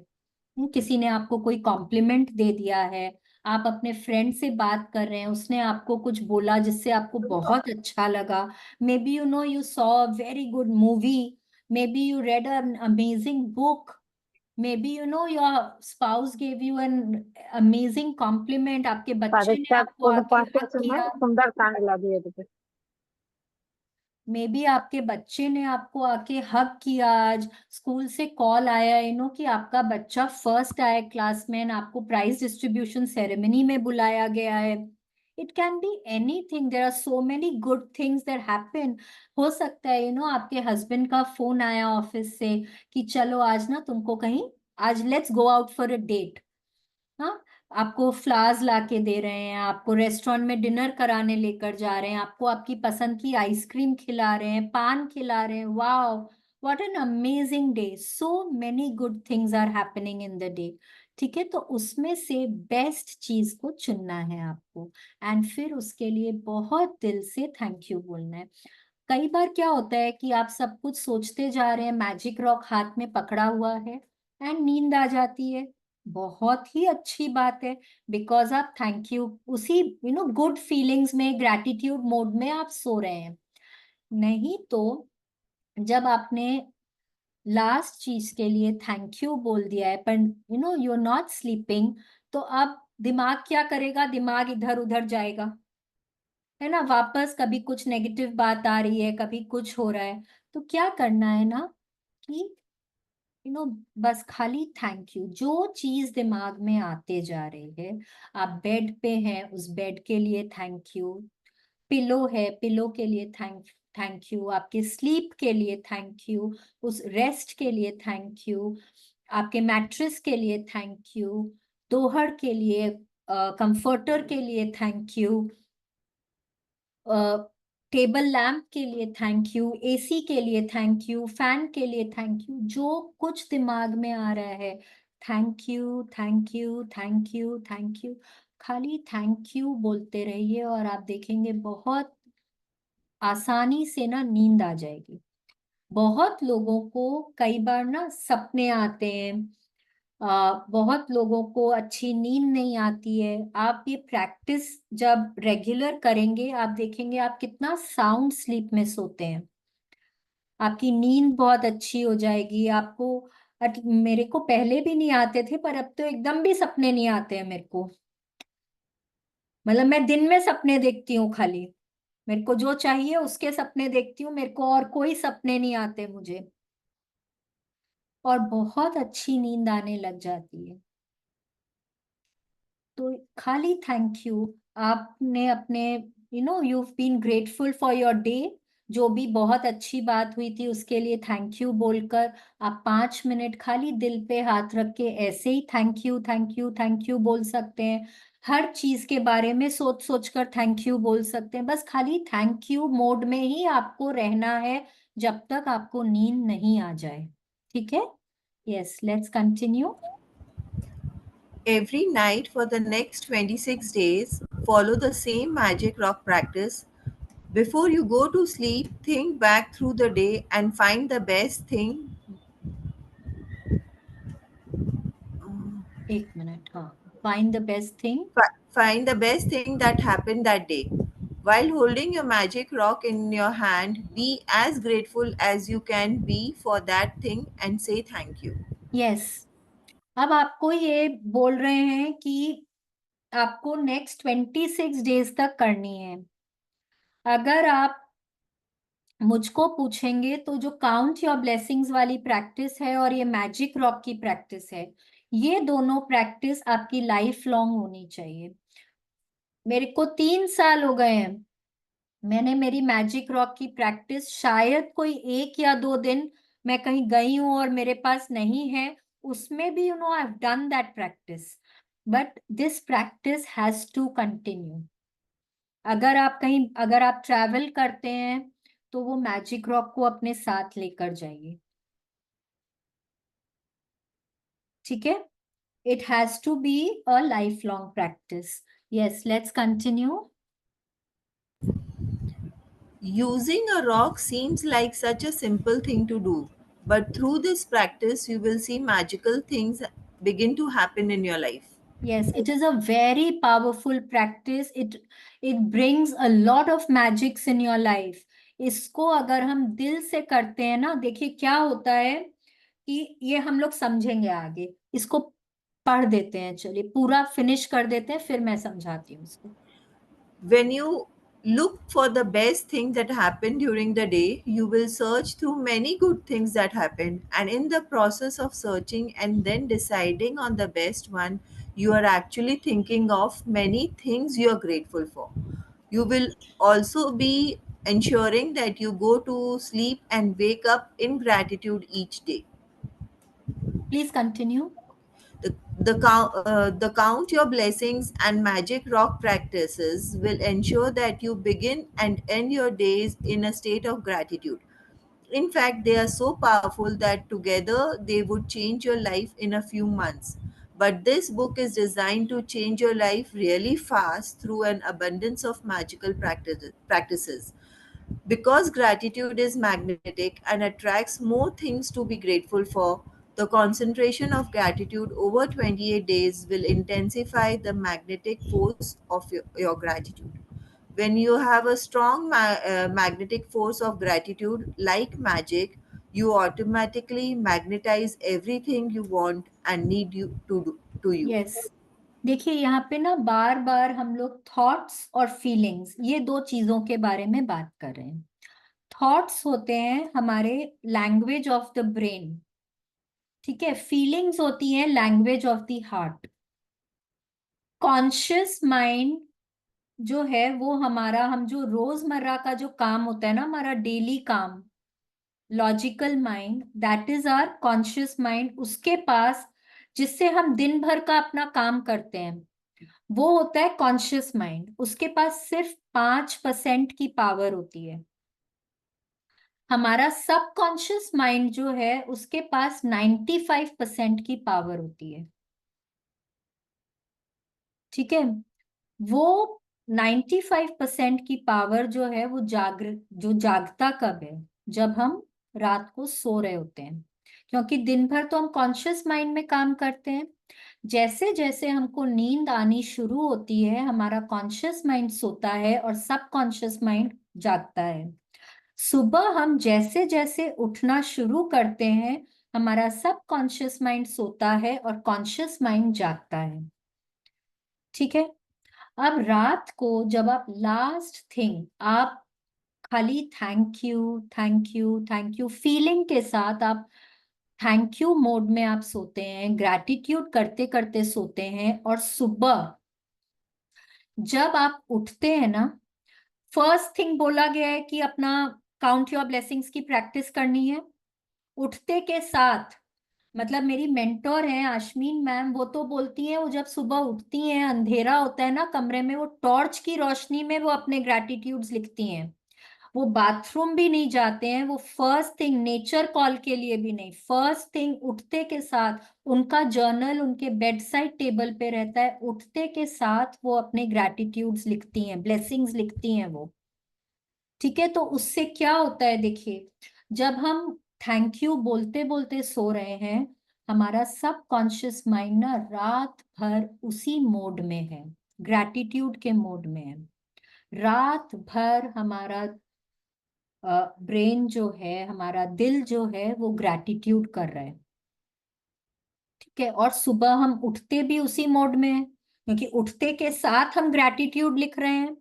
किसी ने आपको कोई कॉम्प्लीमेंट दे दिया है, आप अपने फ्रेंड से बात कर रहे हैं, उसने आपको कुछ बोला जिससे आपको बहुत अच्छा लगा, may be you saw very good movie, maybe you read an amazing book, maybe your spouse gave you an amazing compliment, आपके बच्चे ने आपको आके हक किया, सुंदर कांड लगी है। मे बी आपके बच्चे ने आपको आके हक किया, आज स्कूल से कॉल आया कि आपका बच्चा फर्स्ट आया क्लास में, and आपको प्राइज डिस्ट्रीब्यूशन सेरेमनी में बुलाया गया है। It can be anything, there are so many good things that happen. हो सकता है आपके हस्बैंड का फोन आया ऑफिस से कि चलो आज ना तुमको कहीं, आज let's go out for a date, हाँ, आपको फ्लावर्स ला के दे रहे हैं, आपको रेस्टोरेंट में डिनर कराने लेकर जा रहे हैं, आपको आपकी पसंद की आइसक्रीम खिला रहे हैं, पान खिला रहे हैं, wow what an amazing day, so many good things are happening in the day. ठीक है, तो उसमें से बेस्ट चीज को चुनना है आपको, एंड फिर उसके लिए बहुत दिल से थैंक यू बोलना है। कई बार क्या होता है कि आप सब कुछ सोचते जा रहे हैं, मैजिक रॉक हाथ में पकड़ा हुआ है, एंड नींद आ जाती है, बहुत ही अच्छी बात है, बिकॉज आप थैंक यू उसी गुड फीलिंग्स में, ग्रैटिट्यूड मोड में आप सो रहे हैं। नहीं तो जब आपने लास्ट चीज के लिए थैंक यू बोल दिया है, पर यू आर नॉट स्लीपिंग, तो अब दिमाग क्या करेगा, दिमाग इधर उधर जाएगा, है ना, वापस कभी कुछ नेगेटिव बात आ रही है, कभी कुछ हो रहा है, तो क्या करना है ना कि बस खाली थैंक यू, जो चीज दिमाग में आते जा रही है, आप बेड पे हैं उस बेड के लिए थैंक यू, पिलो है पिलो के लिए थैंक यू, आपके स्लीप के लिए थैंक यू, उस रेस्ट के लिए थैंक यू, आपके मैट्रेस के लिए थैंक यू, दोहर के लिए, कंफर्टर के लिए थैंक यू, टेबल लैम्प के लिए थैंक यू, एसी के लिए थैंक यू, फैन के लिए थैंक यू, जो कुछ दिमाग में आ रहा है, thank you thank you thank you thank you, खाली थैंक यू बोलते रहिए, और आप देखेंगे बहुत आसानी से ना नींद आ जाएगी। बहुत लोगों को कई बार ना सपने आते हैं, बहुत लोगों को अच्छी नींद नहीं आती है, आप ये प्रैक्टिस जब रेगुलर करेंगे, आप देखेंगे आप कितना साउंड स्लीप में सोते हैं, आपकी नींद बहुत अच्छी हो जाएगी आपको। मेरे को पहले भी नहीं आते थे, पर अब तो एकदम भी सपने नहीं आते हैं मेरे को, मतलब मैं दिन में सपने देखती हूँ खाली, मेरे को जो चाहिए उसके सपने देखती हूँ, मेरे को और कोई सपने नहीं आते मुझे, और बहुत अच्छी नींद आने लग जाती है। तो खाली थैंक यू, आपने अपने you been grateful for your day, जो भी बहुत अच्छी बात हुई थी उसके लिए थैंक यू बोलकर, आप 5 मिनट खाली दिल पे हाथ रख के ऐसे ही thank you thank you thank you बोल सकते हैं, हर चीज के बारे में सोच सोच कर थैंक यू बोल सकते हैं, बस खाली थैंक यू मोड में ही आपको रहना है जब तक आपको नींद नहीं आ जाए। ठीक है, yes, let's continue. Every night for the next 26 days, follow the same magic rock practice. Before you go to sleep, think back through the day and find the best thing. एक मिनट, हाँ, find the best thing, Find the best thing that happened that day. While holding your magic rock in your hand, be as grateful as you can be for that thing and say thank you. Yes, अब आपको ये बोल रहे हैं कि आपको next 26 days तक करनी है। अगर आप मुझको पूछेंगे तो जो काउंट योर ब्लेसिंग्स वाली प्रैक्टिस है और ये मैजिक रॉक की प्रैक्टिस है, ये दोनों प्रैक्टिस आपकी लाइफ लॉन्ग होनी चाहिए। मेरे को 3 साल हो गए हैं, मैंने मेरी मैजिक रॉक की प्रैक्टिस, शायद कोई 1 या 2 दिन मैं कहीं गई हूं और मेरे पास नहीं है, उसमें भी I have done that practice, but this practice has to continue. अगर आप ट्रैवल करते हैं तो वो मैजिक रॉक को अपने साथ लेकर जाइए, ठीक है? It has to be a life long practice. Yes, let's continue. Using a rock seems like such a simple thing to do, but through this practice, you will see magical things begin to happen in your life. Yes, it is a very powerful practice. It brings a lot of magics in your life. इसको अगर हम दिल से करते हैं ना, देखिए क्या होता है कि ये हम लोग समझेंगे आगे। इसको पढ़ देते हैं, चलिए पूरा फिनिश कर देते हैं, फिर मैं समझाती हूँ इसको। When you look for the best thing that happened during the day, you will search through many good things that happened. And in the process of searching and then deciding on the best one, you are actually thinking of many things you are grateful for. You will also be ensuring that you go to sleep and wake up in gratitude each day. Please continue. The count your blessings and magic rock practices will ensure that you begin and end your days in a state of gratitude. In fact, they are so powerful that together they would change your life in a few months. But this book is designed to change your life really fast through an abundance of magical practices. Because gratitude is magnetic and attracts more things to be grateful for, the concentration of gratitude over 28 days will intensify the magnetic force of your gratitude. When you have a strong magnetic force of gratitude, like magic, you automatically magnetize everything you want and need you to you. Yes. देखिए यहाँ पे ना बार बार हम लोग thoughts और feelings, ये दो चीजों के बारे में बात कर रहे हैं। थॉट्स होते हैं हमारे लैंग्वेज ऑफ द ब्रेन, ठीक है? फीलिंग्स होती हैं language of the heart. Conscious mind जो है वो हमारा, हम जो रोजमर्रा का जो काम होता है ना, हमारा डेली काम, logical mind, that is our conscious mind. उसके पास, जिससे हम दिन भर का अपना काम करते हैं, वो होता है कॉन्शियस माइंड। उसके पास सिर्फ 5% की पावर होती है। हमारा सबकॉन्शियस माइंड जो है उसके पास 95% की पावर होती है, ठीक है? वो 95% की पावर जो है वो जो जागता कब है? जब हम रात को सो रहे होते हैं, क्योंकि दिन भर तो हम कॉन्शियस माइंड में काम करते हैं। जैसे जैसे हमको नींद आनी शुरू होती है, हमारा कॉन्शियस माइंड सोता है और सबकॉन्शियस माइंड जागता है। सुबह हम जैसे जैसे उठना शुरू करते हैं, हमारा सबकॉन्शियस माइंड सोता है और कॉन्शियस माइंड जागता है, ठीक है? अब रात को जब आप लास्ट थिंग, आप खाली thank you thank you thank you feeling के साथ, आप थैंक यू मोड में आप सोते हैं, ग्रैटिट्यूड करते करते सोते हैं, और सुबह जब आप उठते हैं ना, फर्स्ट थिंग बोला गया है कि अपना काउंट योर ब्लेसिंग्स की प्रैक्टिस करनी है। उठते के साथ, मतलब मेरी मेंटोर है आशमीन मैम, वो तो बोलती हैं वो जब सुबह उठती हैं, अंधेरा होता है ना कमरे में, वो टॉर्च की रोशनी में वो अपने ग्रैटिट्यूड्स लिखती हैं। वो बाथरूम भी नहीं जाते हैं, वो फर्स्ट थिंग, नेचर कॉल के लिए भी नहीं, फर्स्ट थिंग उठते के साथ उनका जर्नल उनके बेड साइड टेबल पे रहता है। उठते के साथ वो अपने ग्रैटिट्यूड्स लिखती हैं, ब्लेसिंग्स लिखती हैं वो, ठीक है? तो उससे क्या होता है, देखिए जब हम थैंक यू बोलते बोलते सो रहे हैं, हमारा सबकॉन्शियस माइंड ना रात भर उसी मोड में है, ग्रैटिट्यूड के मोड में है। रात भर हमारा ब्रेन जो है, हमारा दिल जो है वो ग्रैटिट्यूड कर रहा है, ठीक है। और सुबह हम उठते भी उसी मोड में है, क्योंकि उठते के साथ हम ग्रैटिट्यूड लिख रहे हैं।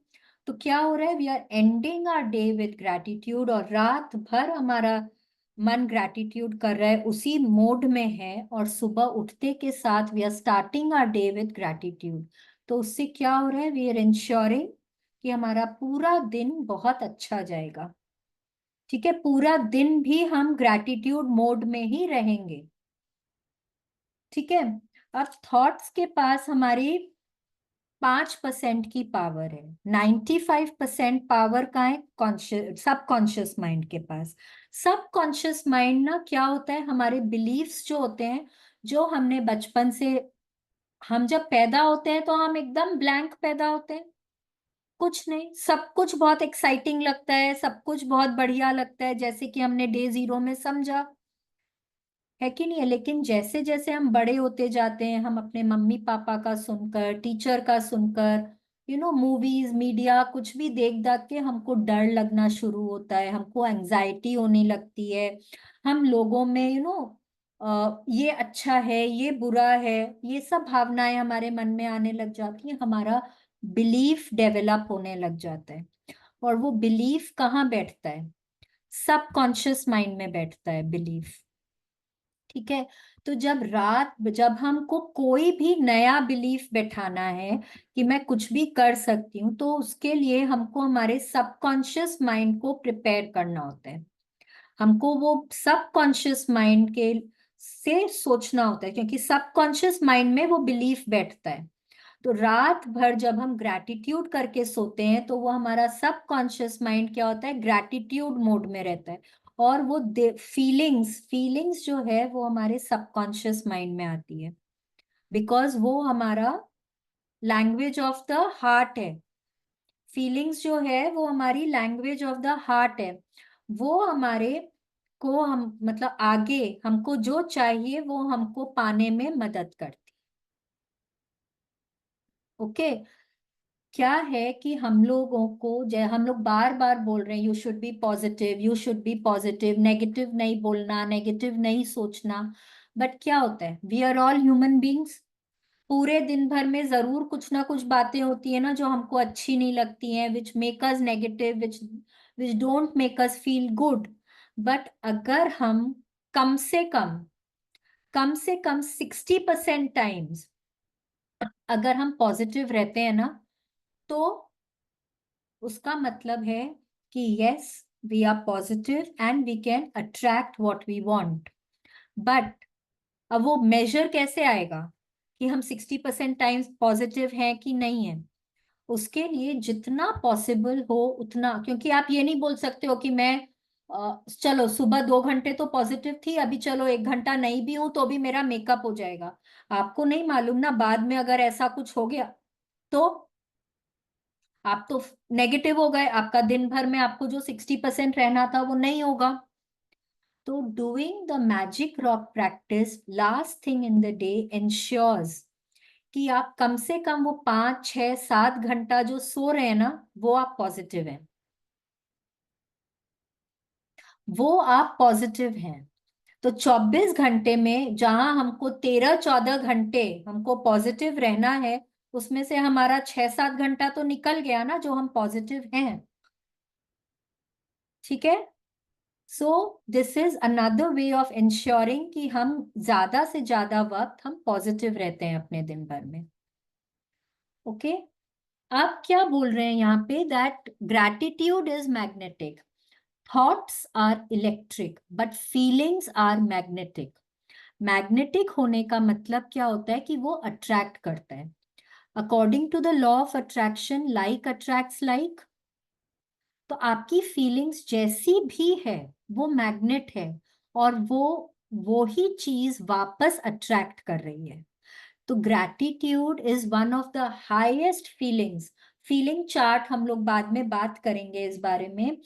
तो क्या हो रहा है, we are ending our day with gratitude, और रात भर हमारा मन ग्रैटिट्यूड कर रहा है, उसी मोड में है, और सुबह उठते के साथ we are starting our day with gratitude. तो उससे क्या हो रहा है, वी आर इंश्योरिंग कि हमारा पूरा दिन बहुत अच्छा जाएगा, ठीक है। पूरा दिन भी हम ग्रैटिट्यूड मोड में ही रहेंगे, ठीक है। अब थॉट्स के पास हमारी 5% की पावर है, 95% पावर का है कॉन्शियस सबकॉन्शियस माइंड के पास। सबकॉन्शियस माइंड ना क्या होता है, हमारे बिलीफ्स जो होते हैं, जो हमने बचपन से, हम जब पैदा होते हैं तो हम एकदम ब्लैंक पैदा होते हैं, कुछ नहीं, सब कुछ बहुत एक्साइटिंग लगता है, सब कुछ बहुत बढ़िया लगता है, जैसे कि हमने डे 0 में समझा, है कि नहीं है। लेकिन जैसे जैसे हम बड़े होते जाते हैं, हम अपने मम्मी पापा का सुनकर, टीचर का सुनकर, मूवीज मीडिया कुछ भी देख दाख के हमको डर लगना शुरू होता है, हमको एंजाइटी होने लगती है, हम लोगों में ये अच्छा है ये बुरा है, ये सब भावनाएं हमारे मन में आने लग जाती है, हमारा बिलीफ डेवलप होने लग जाता है। और वो बिलीफ कहाँ बैठता है, सबकॉन्शियस माइंड में बैठता है बिलीफ, ठीक है। तो जब हमको कोई भी नया बिलीफ बैठाना है कि मैं कुछ भी कर सकती हूँ, तो उसके लिए हमको हमारे सबकॉन्शियस माइंड को प्रिपेयर करना होता है, हमको वो सबकॉन्शियस माइंड के से सोचना होता है, क्योंकि सबकॉन्शियस माइंड में वो बिलीफ बैठता है। तो रात भर जब हम ग्रैटिट्यूड करके सोते हैं, तो वो हमारा सबकॉन्शियस माइंड क्या होता है, ग्रैटिट्यूड मोड में रहता है, और वो फीलिंग्स फीलिंग्स जो है वो हमारे सबकॉन्शियस माइंड में आती है, बिकॉज वो हमारा लैंग्वेज ऑफ द हार्ट है। फीलिंग्स जो है वो हमारी लैंग्वेज ऑफ द हार्ट है, वो हमारे को हम मतलब आगे हमको जो चाहिए वो हमको पाने में मदद करती, ओके। क्या है कि हम लोगों को, हम लोग बार बार बोल रहे हैं you should be positive, you should be positive, negative नहीं बोलना, नेगेटिव नहीं सोचना, बट क्या होता है, we are all human beings, पूरे दिन भर में जरूर कुछ ना कुछ बातें होती है ना जो हमको अच्छी नहीं लगती हैं, which make us negative, which don't make us feel good. But अगर हम कम से कम 60% टाइम्स अगर हम पॉजिटिव रहते हैं ना, तो उसका मतलब है कि yes, we are positive and we can attract what we want. But अब वो मेजर कैसे आएगा कि हम 60% टाइम्स पॉजिटिव हैं कि नहीं है, उसके लिए जितना पॉसिबल हो उतना, क्योंकि आप ये नहीं बोल सकते हो कि मैं चलो सुबह 2 घंटे तो पॉजिटिव थी, अभी चलो 1 घंटा नहीं भी हूं तो भी मेरा मेकअप हो जाएगा। आपको नहीं मालूम ना, बाद में अगर ऐसा कुछ हो गया तो आप तो नेगेटिव हो गए, आपका दिन भर में आपको जो 60% रहना था वो नहीं होगा। तो doing the magic rock practice last thing in the day ensures कि आप कम से कम वो 5 6 7 घंटा जो सो रहे हैं ना, वो आप पॉजिटिव हैं, वो आप पॉजिटिव हैं। तो 24 घंटे में जहां हमको 13 14 घंटे हमको पॉजिटिव रहना है, उसमें से हमारा 6 7 घंटा तो निकल गया ना जो हम पॉजिटिव हैं, ठीक है। So this is another way of ensuring कि हम ज्यादा से ज्यादा वक्त हम पॉजिटिव रहते हैं अपने दिन भर में, ओके। आप क्या बोल रहे हैं यहाँ पे, that gratitude is magnetic, thoughts are electric but feelings are magnetic. Magnetic होने का मतलब क्या होता है कि वो अट्रैक्ट करता है, according to the law of attraction, like attracts like. तो आपकी फीलिंग्स जैसी भी है वो मैग्नेट है, और वो ही चीज वापस अट्रैक्ट कर रही है। तो gratitude is one of the highest feelings. Feeling chart हम लोग बाद में बात करेंगे इस बारे में,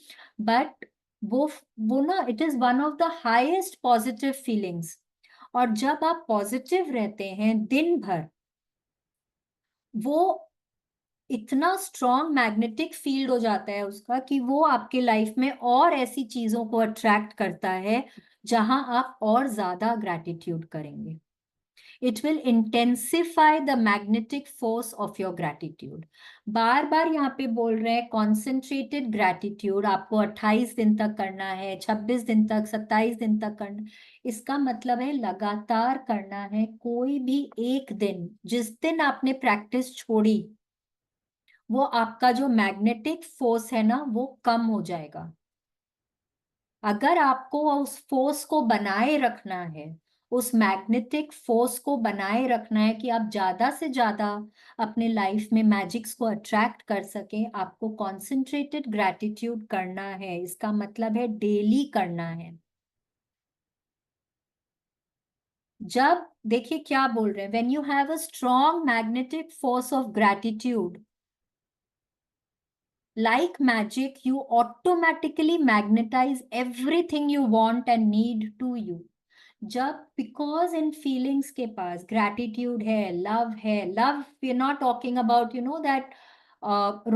बट वो ना it is one of the highest positive feelings. और जब आप पॉजिटिव रहते हैं दिन भर, वो इतना स्ट्रॉन्ग मैग्नेटिक फील्ड हो जाता है उसका कि वो आपके लाइफ में और ऐसी चीजों को अट्रैक्ट करता है जहां आप और ज्यादा ग्रैटिट्यूड करेंगे. It will intensify the magnetic force of your gratitude. बार बार यहाँ पे बोल रहे हैं कॉन्सेंट्रेटेड ग्रैटिट्यूड आपको 28 दिन तक करना है, 26 दिन तक, 27 दिन तक करना. इसका मतलब है लगातार करना है. कोई भी एक दिन, जिस दिन आपने प्रैक्टिस छोड़ी, वो आपका जो मैग्नेटिक फोर्स है ना वो कम हो जाएगा. अगर आपको उस फोर्स को बनाए रखना है, उस मैग्नेटिक फोर्स को बनाए रखना है कि आप ज्यादा से ज्यादा अपने लाइफ में मैजिक्स को अट्रैक्ट कर सकें, आपको कॉन्सेंट्रेटेड ग्रैटिट्यूड करना है. इसका मतलब है डेली करना है. जब देखिए क्या बोल रहे हैं, when you have a strong magnetic force of gratitude, like magic, you automatically magnetize everything you want and need to you. जब because इन feelings के पास gratitude है, love है, love we are not talking about that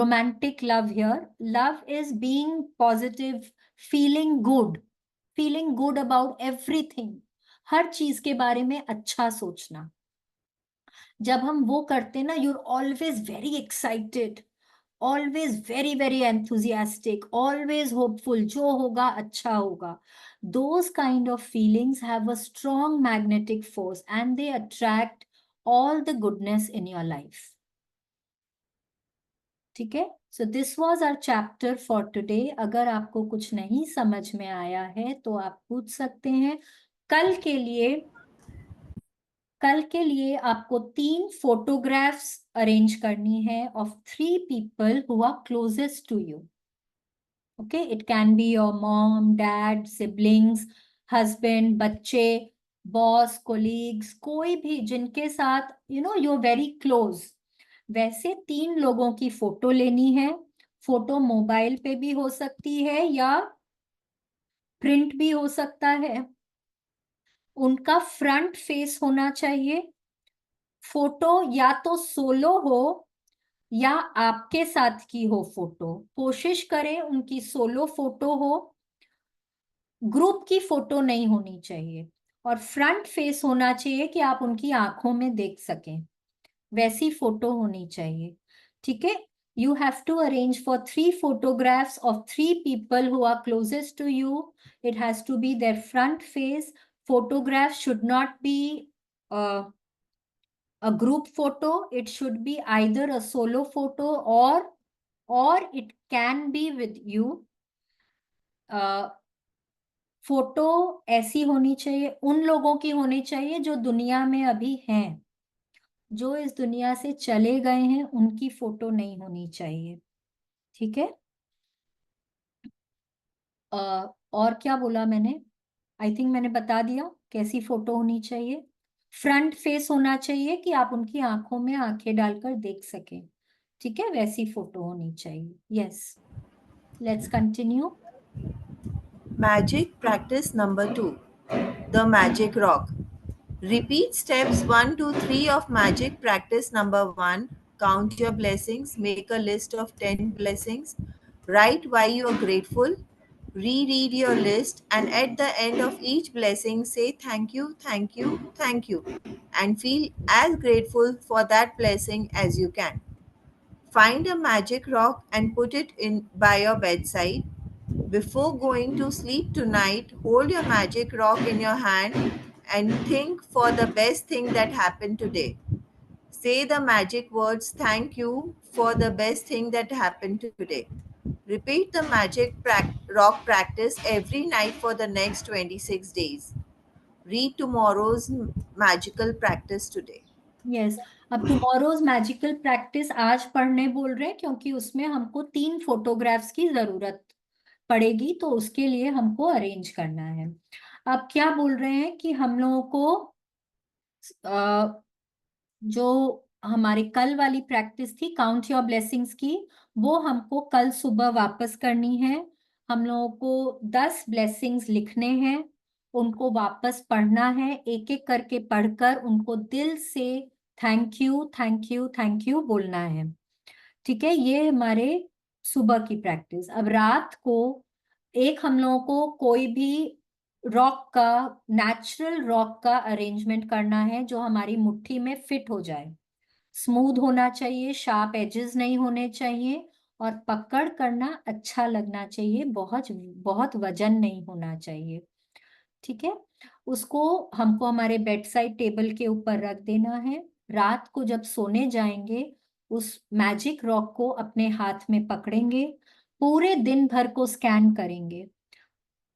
romantic love here. Love is being positive, feeling good about everything. हर चीज के बारे में अच्छा सोचना. जब हम वो करते ना, you're always very excited, always very very enthusiastic, always hopeful, जो होगा अच्छा होगा. Those kind of feelings have a strong magnetic force and they attract all the goodness in your life. ठीक है. So this was our chapter for today. अगर आपको कुछ नहीं समझ में आया है तो आप पूछ सकते हैं. कल के लिए आपको 3 फोटोग्राफ्स अरेंज करनी है of 3 people who are closest to you. Okay, it can be your mom, dad, siblings, husband, बच्चे, बॉस, कोलीग्स, कोई भी जिनके साथ यू आर वेरी क्लोज. वैसे 3 लोगों की फोटो लेनी है. फोटो मोबाइल पे भी हो सकती है या प्रिंट भी हो सकता है. उनका फ्रंट फेस होना चाहिए. फोटो या तो सोलो हो या आपके साथ की हो फोटो. कोशिश करें उनकी सोलो फोटो हो, ग्रुप की फोटो नहीं होनी चाहिए. और फ्रंट फेस होना चाहिए कि आप उनकी आंखों में देख सकें, वैसी फोटो होनी चाहिए. ठीक है. You have to arrange for 3 photographs of 3 people who are closest to you. It has to be their front face. Photograph should not be a group photo. It should be either a solo photo or it can be with you. Photo ऐसी होनी चाहिए, उन लोगों की होनी चाहिए जो दुनिया में अभी हैं. जो इस दुनिया से चले गए हैं उनकी फोटो नहीं होनी चाहिए. ठीक है. और क्या बोला मैंने? आई थिंक मैंने बता दिया कैसी फोटो होनी चाहिए. फ्रंट फेस होना चाहिए कि आप उनकी आंखों में आंखें डालकर देख सकें. ठीक है, वैसी फोटो होनी चाहिए. Yes, let's continue. Magic practice number 2. The Magic Rock. Repeat steps 1, 2, 3 of Magic practice number 1. Count your blessings. Make a list of 10 blessings. Write why you are grateful. Reread your list, and at the end of each blessing, say thank you, thank you, thank you, and feel as grateful for that blessing as you can. Find a magic rock and put it in by your bedside. Before going to sleep tonight, hold your magic rock in your hand and think for the best thing that happened today. Say the magic words thank you for the best thing that happened today. Repeat the magic rock practice every night for the next 26 days. Read tomorrow's magical practice today. Yes. अब tomorrow's magical practice आज पढ़ने बोल रहे हैं क्योंकि उसमें हमको 3 photographs की जरूरत पड़ेगी, तो उसके लिए हमको अरेंज करना है. अब क्या बोल रहे हैं कि हम लोगों को जो हमारी कल वाली प्रैक्टिस थी काउंट योर ब्लेसिंग्स की, वो हमको कल सुबह वापस करनी है. हम लोगों को 10 ब्लेसिंग्स लिखने हैं, उनको वापस पढ़ना है, एक एक करके पढ़कर उनको दिल से thank you thank you thank you बोलना है. ठीक है, ये हमारे सुबह की प्रैक्टिस। अब रात को एक हम लोगों को कोई भी रॉक का, नेचुरल रॉक का अरेंजमेंट करना है जो हमारी मुट्ठी में फिट हो जाए। स्मूथ होना चाहिए, शार्प एजेस नहीं होने चाहिए, और पकड़ करना अच्छा लगना चाहिए, बहुत बहुत वजन नहीं होना चाहिए। ठीक है, उसको हमको हमारे बेड साइड टेबल के ऊपर रख देना है। रात को जब सोने जाएंगे उस मैजिक रॉक को अपने हाथ में पकड़ेंगे, पूरे दिन भर को स्कैन करेंगे,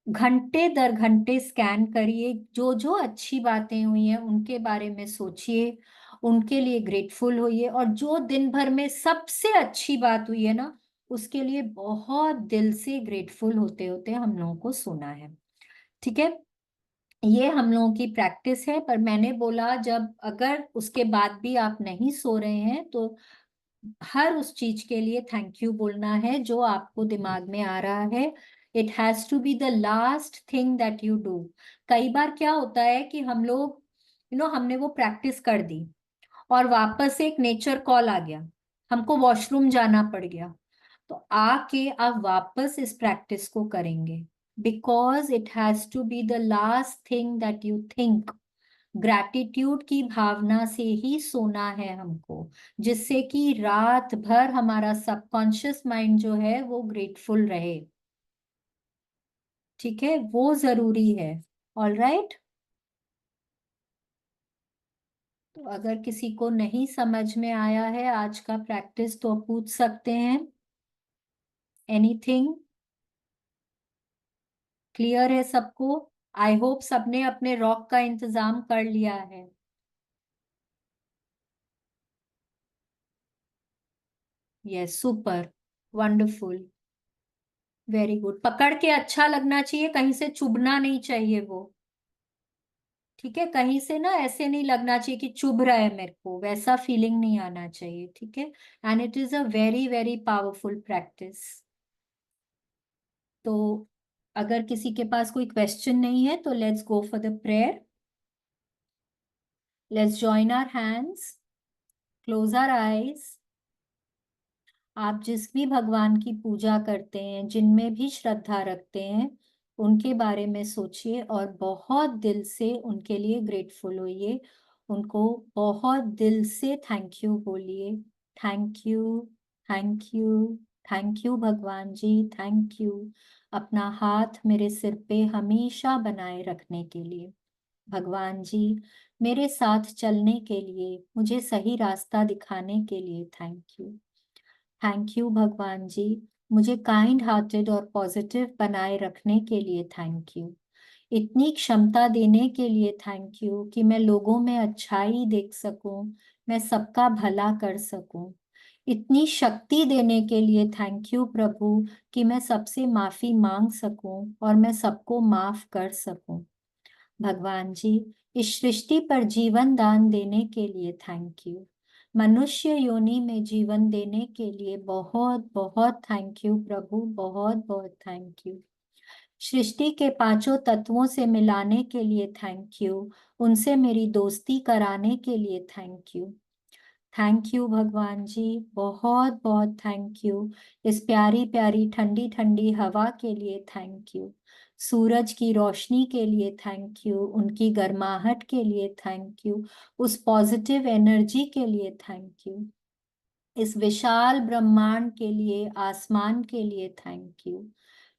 घंटे दर घंटे स्कैन करिए। जो जो अच्छी बातें हुई हैं उनके बारे में सोचिए, उनके लिए ग्रेटफुल होइए, और जो दिन भर में सबसे अच्छी बात हुई है ना, उसके लिए बहुत दिल से ग्रेटफुल होते होते हम लोगों को सोना है। ठीक है, ये हम लोगों की प्रैक्टिस है। पर मैंने बोला जब अगर उसके बाद भी आप नहीं सो रहे हैं तो हर उस चीज के लिए थैंक यू बोलना है जो आपको दिमाग में आ रहा है। It has to be the last thing that you do. कई बार क्या होता है कि हम लोग हमने वो प्रैक्टिस कर दी और वापस से एक नेचर कॉल आ गया, हमको वॉशरूम जाना पड़ गया, तो आके आप वापस इस प्रैक्टिस को करेंगे, because it has to be the last thing that you think. Gratitude की भावना से ही सोना है हमको, जिससे कि रात भर हमारा सबकॉन्शियस माइंड जो है वो ग्रेटफुल रहे। ठीक है, वो जरूरी है। ऑल राइट, तो अगर किसी को नहीं समझ में आया है आज का प्रैक्टिस तो पूछ सकते हैं। एनीथिंग क्लियर है सबको? आई होप सबने अपने रॉक का इंतजाम कर लिया है। Yes, super, wonderful, very good. पकड़ के अच्छा लगना चाहिए, कहीं से चुभना नहीं चाहिए वो। ठीक है, कहीं से ना ऐसे नहीं लगना चाहिए कि चुभ रहा है मेरे को, वैसा फीलिंग नहीं आना चाहिए। ठीक है, and it is a very very powerful practice. तो अगर किसी के पास कोई क्वेश्चन नहीं है तो let's go for the prayer. Let's join our hands, close our eyes. आप जिस भी भगवान की पूजा करते हैं, जिनमें भी श्रद्धा रखते हैं, उनके बारे में सोचिए और बहुत दिल से उनके लिए ग्रेटफुल होइए, उनको बहुत दिल से थैंक यू बोलिए। Thank you, thank you, thank you भगवान जी, थैंक यू अपना हाथ मेरे सिर पे हमेशा बनाए रखने के लिए। भगवान जी, मेरे साथ चलने के लिए, मुझे सही रास्ता दिखाने के लिए थैंक यू। थैंक यू भगवान जी, मुझे काइंड हार्टेड और पॉजिटिव बनाए रखने के लिए थैंक यू। इतनी क्षमता देने के लिए थैंक यू कि मैं लोगों में अच्छाई देख सकूं, मैं सबका भला कर सकूं। इतनी शक्ति देने के लिए थैंक यू प्रभु कि मैं सबसे माफी मांग सकूं और मैं सबको माफ कर सकूं। भगवान जी, इस सृष्टि पर जीवन दान देने के लिए थैंक यू। मनुष्य योनि में जीवन देने के लिए बहुत बहुत थैंक यू प्रभु, बहुत बहुत थैंक यू। सृष्टि के पांचों तत्वों से मिलाने के लिए थैंक यू, उनसे मेरी दोस्ती कराने के लिए थैंक यू। थैंक यू भगवान जी, बहुत बहुत थैंक यू। इस प्यारी प्यारी ठंडी ठंडी हवा के लिए थैंक यू। सूरज की रोशनी के लिए थैंक यू, उनकी गर्माहट के लिए थैंक यू, उस पॉजिटिव एनर्जी के लिए थैंक यू। इस विशाल ब्रह्मांड के लिए, आसमान के लिए थैंक यू।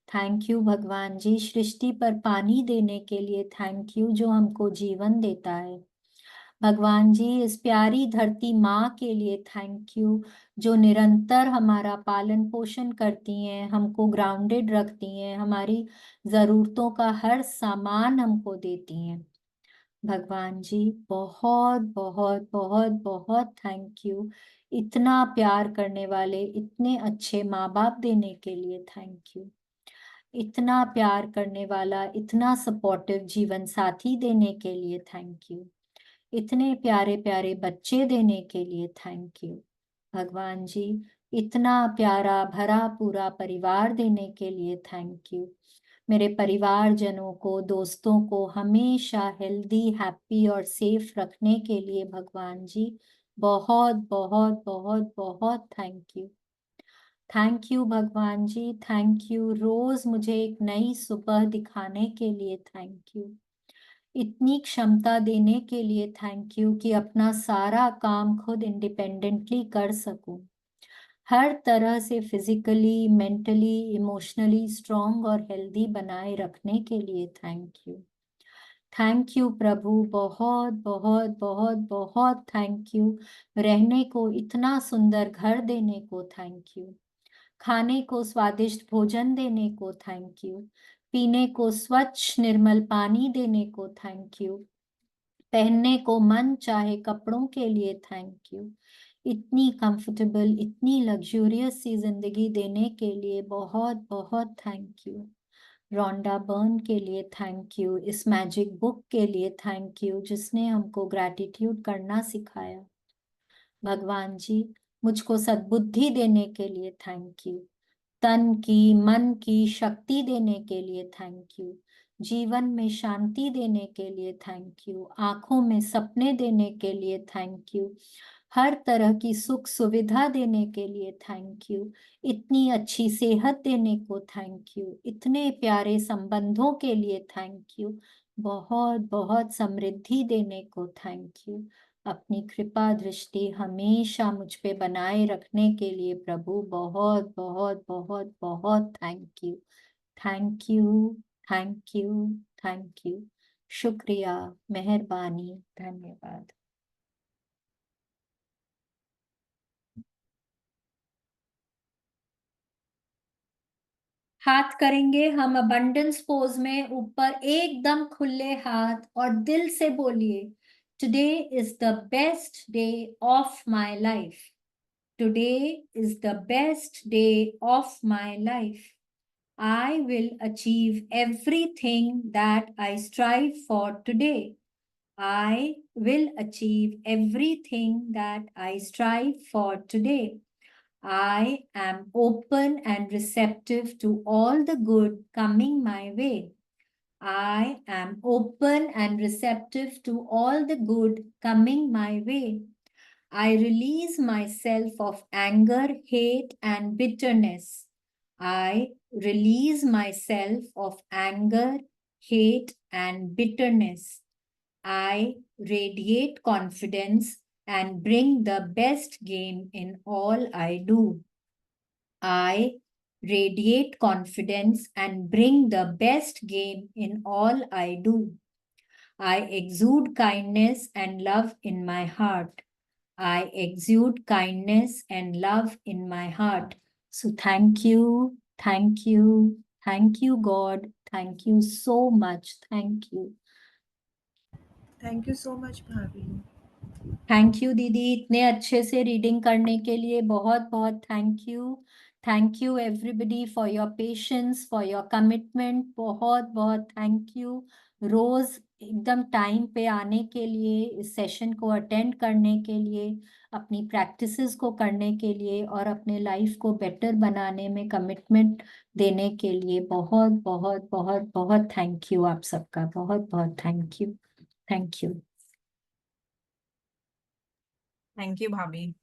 थैंक यू भगवान जी, सृष्टि पर पानी देने के लिए थैंक यू जो हमको जीवन देता है। भगवान जी, इस प्यारी धरती माँ के लिए थैंक यू जो निरंतर हमारा पालन पोषण करती हैं, हमको ग्राउंडेड रखती हैं, हमारी जरूरतों का हर सामान हमको देती हैं। भगवान जी, बहुत बहुत बहुत बहुत थैंक यू, इतना प्यार करने वाले, इतने अच्छे माँ बाप देने के लिए थैंक यू। इतना प्यार करने वाला, इतना सपोर्टिव जीवन साथी देने के लिए थैंक यू। इतने प्यारे प्यारे बच्चे देने के लिए थैंक यू। भगवान जी, इतना प्यारा भरा पूरा परिवार देने के लिए थैंक यू। मेरे परिवारजनों को, दोस्तों को हमेशा हेल्दी, हैप्पी और सेफ रखने के लिए भगवान जी बहुत बहुत बहुत बहुत थैंक यू। थैंक यू भगवान जी, थैंक यू। रोज मुझे एक नई सुबह दिखाने के लिए थैंक यू। इतनी क्षमता देने के लिए थैंक यू कि अपना सारा काम खुद इंडिपेंडेंटली कर सकूं। हर तरह से फिजिकली, मेंटली, इमोशनली स्ट्रांग और हेल्दी बनाए रखने के लिए थैंक यू। थैंक यू प्रभु, बहुत बहुत बहुत बहुत थैंक यू। रहने को इतना सुंदर घर देने को थैंक यू। खाने को स्वादिष्ट भोजन देने को थैंक यू। पीने को स्वच्छ निर्मल पानी देने को थैंक यू। पहनने को मन चाहे कपड़ों के लिए थैंक यू। इतनी कंफर्टेबल, इतनी लग्जूरियस सी जिंदगी देने के लिए बहुत बहुत थैंक यू। रोंडा बर्न के लिए थैंक यू। इस मैजिक बुक के लिए थैंक यू जिसने हमको ग्रैटिट्यूड करना सिखाया। भगवान जी, मुझको सद्बुद्धि देने के लिए थैंक यू। तन की, मन की शक्ति देने के लिए थैंक यू। जीवन में शांति देने के लिए थैंक यू। आंखों में सपने देने के लिए थैंक यू। हर तरह की सुख सुविधा देने के लिए थैंक यू। इतनी अच्छी सेहत देने को थैंक यू। इतने प्यारे संबंधों के लिए थैंक यू। बहुत बहुत समृद्धि देने को थैंक यू। अपनी कृपा दृष्टि हमेशा मुझ पे बनाए रखने के लिए प्रभु बहुत बहुत बहुत बहुत thank you. Thank you, thank you, thank you. शुक्रिया, मेहरबानी, धन्यवाद। हाथ करेंगे हम अबंडेंस पोज में, ऊपर एकदम खुले हाथ, और दिल से बोलिए, today is the best day of my life. Today is the best day of my life. I will achieve everything that I strive for today. I will achieve everything that I strive for today. I am open and receptive to all the good coming my way. I am open and receptive to all the good coming my way. I release myself of anger, hate, and bitterness. I release myself of anger, hate, and bitterness. I radiate confidence and bring the best game in all I do. I radiate confidence and bring the best game in all I do. I exude kindness and love in my heart. I exude kindness and love in my heart. So thank you, thank you, thank you, God. Thank you so much. Thank you. Thank you so much भाभी। Thank you दीदी, इतने अच्छे से reading करने के लिए बहुत बहुत thank you. Thank you everybody for your patience, for your commitment. बहुत बहुत थैंक यू रोज एकदम टाइम पे आने के लिए, इस सेशन को अटेंड करने के लिए, अपनी प्रैक्टिसेस को करने के लिए, और अपने लाइफ को बेटर बनाने में कमिटमेंट देने के लिए बहुत बहुत बहुत बहुत थैंक यू आप सबका। बहुत बहुत thank you. Thank you. Thank you भाभी।